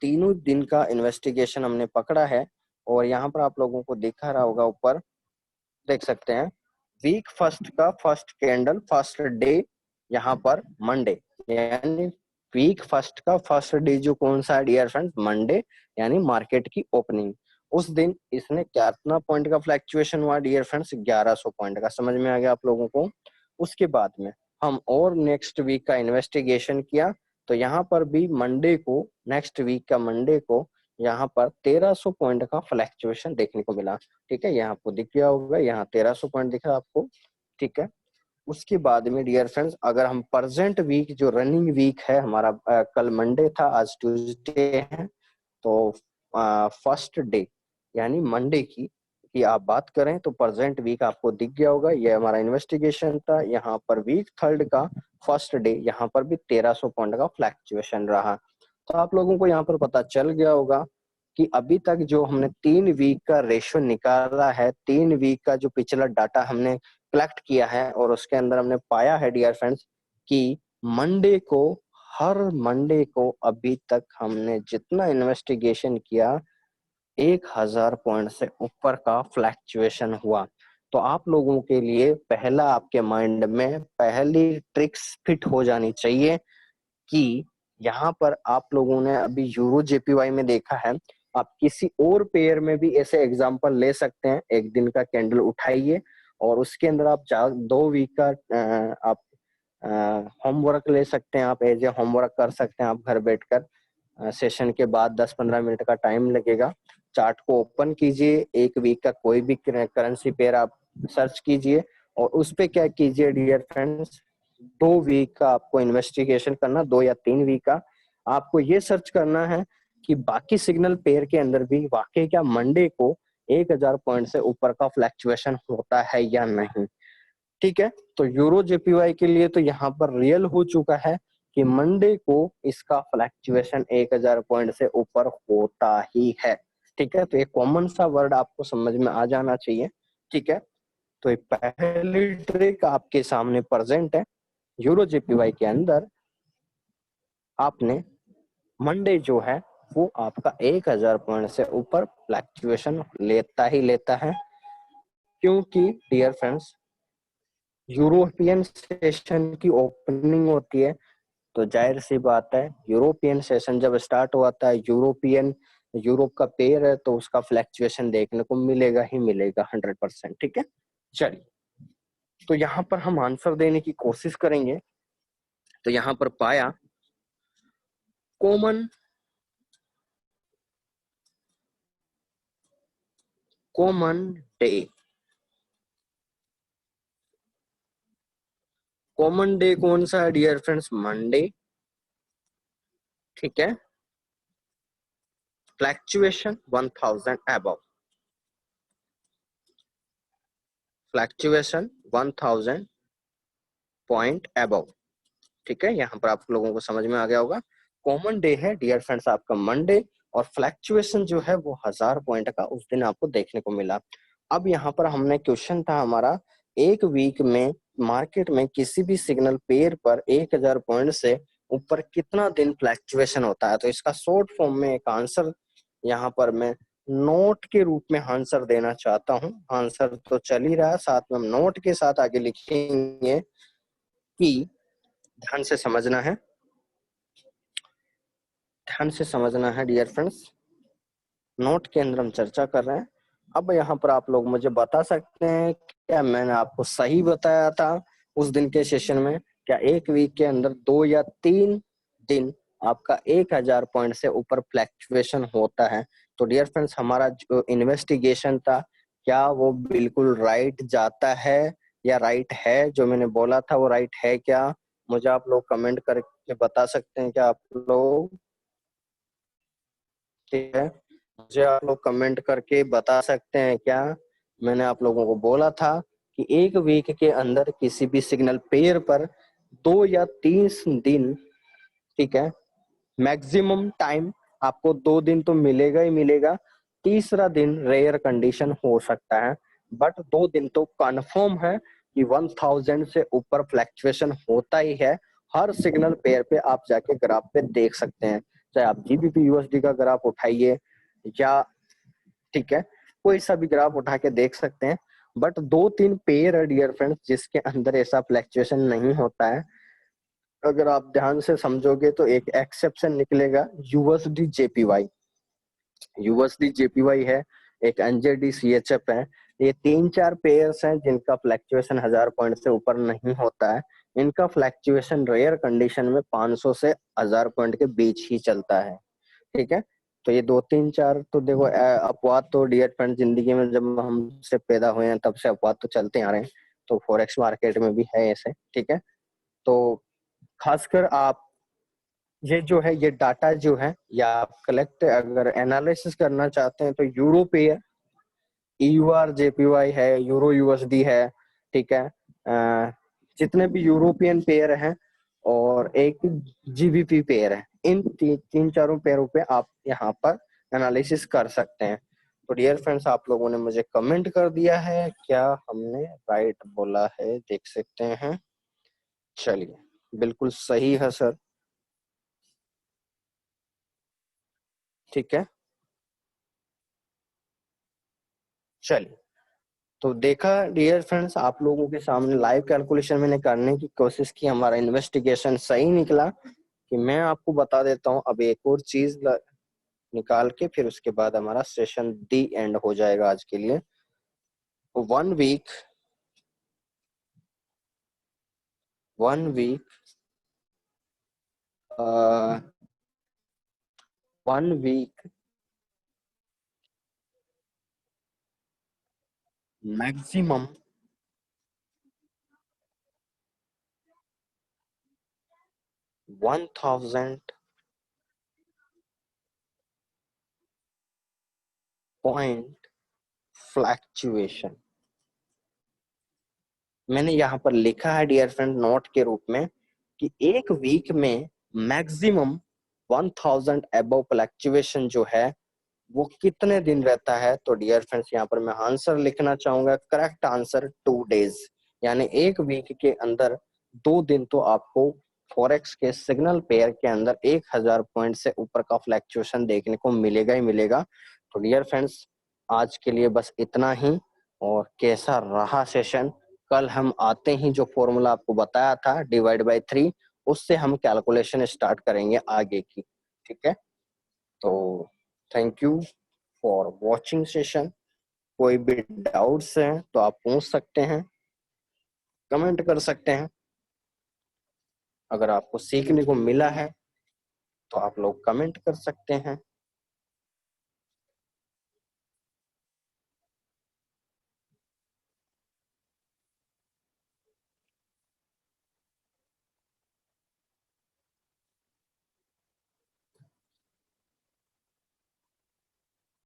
तीनों दिन का इन्वेस्टिगेशन हमने पकड़ा है, और यहाँ पर आप लोगों को दिखा रहा होगा ऊपर, देख सकते हैं वीक फर्स्ट का फर्स्ट कैंडल फर्स्ट डे यहाँ पर मंडे, यानी वीक फर्स्ट का फर्स्ट डे जो कौन सा है डियर फ्रेंड्स, मंडे, यानी मार्केट की ओपनिंग। उस दिन इसने कितना पॉइंट का फ्लैक्चुएशन हुआ डियर फ्रेंड्स, 1100 पॉइंट का। समझ में आ गया आप लोगों को। उसके बाद में हम और नेक्स्ट वीक का इन्वेस्टिगेशन किया, तो यहाँ पर भी मंडे को, नेक्स्ट वीक का मंडे को यहाँ पर 1300 पॉइंट का फ्लैक्चुएशन देखने को मिला। ठीक है, यहाँ आपको दिख गया होगा, यहाँ 1300 पॉइंट दिख रहा है आपको। ठीक है, उसके बाद में डियर फ्रेंड्स अगर हम प्रेजेंट वीक जो रनिंग वीक है हमारा, कल मंडे था, आज ट्यूसडे है, तो फर्स्ट डे यानी मंडे की आप बात करें तो प्रेजेंट वीक आपको दिख गया होगा। ये हमारा इन्वेस्टिगेशन था। यहाँ पर वीक थर्ड का फर्स्ट डे, यहाँ पर भी 1300 पॉइंट का फ्लैक्चुएशन रहा। तो आप लोगों को यहाँ पर पता चल गया होगा कि अभी तक जो हमने 3 वीक का रेशो निकाला है, 3 वीक का जो पिछला डाटा हमने कलेक्ट किया है, और उसके अंदर हमने पाया है डियर फ्रेंड्स कि मंडे को, हर मंडे को अभी तक हमने जितना इन्वेस्टिगेशन किया 1000 पॉइंट से ऊपर का फ्लैक्चुएशन हुआ। तो आप लोगों के लिए पहला आपके माइंड में पहली ट्रिक्स फिट हो जानी चाहिए कि यहाँ पर आप लोगों ने अभी यूरो जेपीवाई में देखा है, आप किसी और पेयर में भी ऐसे एग्जांपल ले सकते हैं। एक दिन का कैंडल उठाइए और उसके अंदर आप 2 वीक का आप होमवर्क ले सकते हैं, आप एज ए होमवर्क कर सकते हैं आप घर बैठकर। सेशन के बाद 10-15 मिनट का टाइम लगेगा। चार्ट को ओपन कीजिए, 1 वीक का कोई भी करेंसी पेयर आप सर्च कीजिए, और उस पे क्या कीजिए डियर फ्रेंड्स, 2 वीक का आपको इन्वेस्टिगेशन करना, 2 या 3 वीक का आपको ये सर्च करना है कि बाकी सिग्नल पेयर के अंदर भी वाकई क्या मंडे को 1000 पॉइंट से ऊपर का फ्लैक्चुएशन होता है या नहीं। ठीक है, तो यूरो जेपीवाई के लिए तो यहाँ पर रियल हो चुका है कि मंडे को इसका फ्लैक्चुएशन 1000 पॉइंट से ऊपर होता ही है। ठीक है, तो एक कॉमन सा वर्ड आपको समझ में आ जाना चाहिए। ठीक है, तो एक पहली ट्रिक आपके सामने प्रेजेंट है। यूरो जेपीवाई के अंदर आपने मंडे जो है वो आपका 1000 पॉइंट से ऊपर फ्लैक्चुएशन लेता ही लेता है, क्योंकि डियर फ्रेंड्स यूरोपियन सेशन की ओपनिंग होती है। तो जाहिर सी बात है, यूरोपियन सेशन जब स्टार्ट हुआ था, यूरोप का पेयर है, तो उसका फ्लैक्चुएशन देखने को मिलेगा ही मिलेगा 100%। ठीक है, चलिए, तो यहाँ पर हम आंसर देने की कोशिश करेंगे। तो यहाँ पर पाया कॉमन डे। कॉमन डे कौन सा है डियर फ्रेंड्स, मंडे। ठीक है, fluctuation 1000 above, fluctuation 1000 point above. ठीक है, यहाँ पर आप लोगों को समझ में आ गया होगा। कॉमन डे है डियर फ्रेंड्स आपका मंडे, और फ्लैक्चुएशन जो है वो 1000 पॉइंट का उस दिन आपको देखने को मिला। अब यहाँ पर हमने क्वेश्चन था हमारा, 1 वीक में मार्केट में किसी भी सिग्नल पेयर पर 1000 पॉइंट से ऊपर कितना दिन फ्लैक्चुएशन होता है। तो इसका शॉर्ट फॉर्म में एक आंसर यहाँ पर मैं नोट के रूप में आंसर देना चाहता हूँ। आंसर तो चल ही रहा है, साथ में हम नोट के साथ आगे लिखेंगे कि ध्यान से समझना है, ध्यान से समझना है डियर फ्रेंड्स। नोट के अंदर हम चर्चा कर रहे हैं। अब यहाँ पर आप लोग मुझे बता सकते हैं क्या मैंने आपको सही बताया था उस दिन के सेशन में? क्या 1 वीक के अंदर 2 या 3 दिन आपका 1000 पॉइंट से ऊपर फ्लैक्चुएशन होता है? तो डियर फ्रेंड्स हमारा जो इन्वेस्टिगेशन था, क्या वो बिल्कुल राइट जाता है या राइट है? जो मैंने बोला था वो राइट है क्या? मुझे आप लोग कमेंट करके बता सकते हैं क्या आप लोग? ठीक है, मुझे आप लोग कमेंट करके बता सकते हैं क्या? मैंने आप लोगों को बोला था कि एक वीक के अंदर किसी भी सिग्नल पेयर पर 2 या 3 दिन, ठीक है, मैक्सिमम टाइम आपको 2 दिन तो मिलेगा ही मिलेगा। तीसरा दिन रेयर कंडीशन हो सकता है, बट 2 दिन तो कंफर्म है कि 1000 से ऊपर फ्लैक्चुएशन होता ही है। हर सिग्नल पेयर पे आप जाके ग्राफ पे देख सकते हैं, चाहे आप जीबीपी यूएसडी का ग्राफ उठाइए या, ठीक है, कोई सा भी ग्राफ उठा के देख सकते हैं। बट 2-3 पेयर है डियर फ्रेंड्स जिसके अंदर ऐसा फ्लैक्चुएशन नहीं होता है। अगर आप ध्यान से समझोगे तो एक एक्सेप्शन निकलेगा, यूएसडी जेपीवाई। यूएसडी जेपीवाई है, एक एनजेडी सीएचएफ है। ये 3-4 पेयर्स हैं जिनका फ्लैक्चुएशन 1000 पॉइंट से ऊपर नहीं होता है। इनका फ्लैक्चुएशन रेयर कंडीशन में 500 से 1000 पॉइंट के बीच ही चलता है, ठीक है। तो ये 2-3-4 तो देखो, अपवाद तो डियर फ्रेंड जिंदगी में जब हम से पैदा हुए हैं तब से अपवाद तो चलते आ रहे हैं, तो फॉरेक्स मार्केट में भी है ऐसे, ठीक है। तो खासकर आप ये जो है, ये डाटा जो है, या आप कलेक्ट अगर एनालिसिस करना चाहते हैं तो यूरो पे है, ईयूआर जेपीवाई है, यूरो यूएसडी है, ठीक है। जितने भी यूरोपियन पेयर हैं और एक जीबीपी पेयर है, इन तीन चारों पेयरों पे आप यहाँ पर एनालिसिस कर सकते हैं। तो डियर फ्रेंड्स, आप लोगों ने मुझे कमेंट कर दिया है, क्या हमने राइट बोला है देख सकते हैं। चलिए, बिल्कुल सही है सर, ठीक है। चलिए, तो देखा डियर फ्रेंड्स, आप लोगों के सामने लाइव कैलकुलेशन मैंने करने की कोशिश की, हमारा इन्वेस्टिगेशन सही निकला। कि मैं आपको बता देता हूँ अब एक और चीज निकाल के, फिर उसके बाद हमारा सेशन दी एंड हो जाएगा आज के लिए। 1 week 1 week 1 week maximum 1000 point fluctuation मैंने यहाँ पर लिखा है डियर फ्रेंड नोट के रूप में कि एक वीक में मैक्सिमम 1000 अबव फ्लैक्चुएशन जो है वो कितने दिन रहता है। तो डियर फ्रेंड्स, यहाँ पर मैं आंसर लिखना चाहूंगा, करेक्ट आंसर 2 डेज, यानी एक वीक के अंदर 2 दिन तो आपको फॉरेक्स के सिग्नल पेयर के अंदर 1000 पॉइंट से ऊपर का फ्लैक्चुएशन देखने को मिलेगा ही मिलेगा। तो डियर फ्रेंड्स, आज के लिए बस इतना ही। और कैसा रहा सेशन, कल हम आते ही जो फॉर्मूला आपको बताया था /3, उससे हम कैलकुलेशन स्टार्ट करेंगे आगे की, ठीक है। तो thank you for watching session. कोई भी डाउट्स हैं तो आप पूछ सकते हैं, कमेंट कर सकते हैं। अगर आपको सीखने को मिला है तो आप लोग कमेंट कर सकते हैं।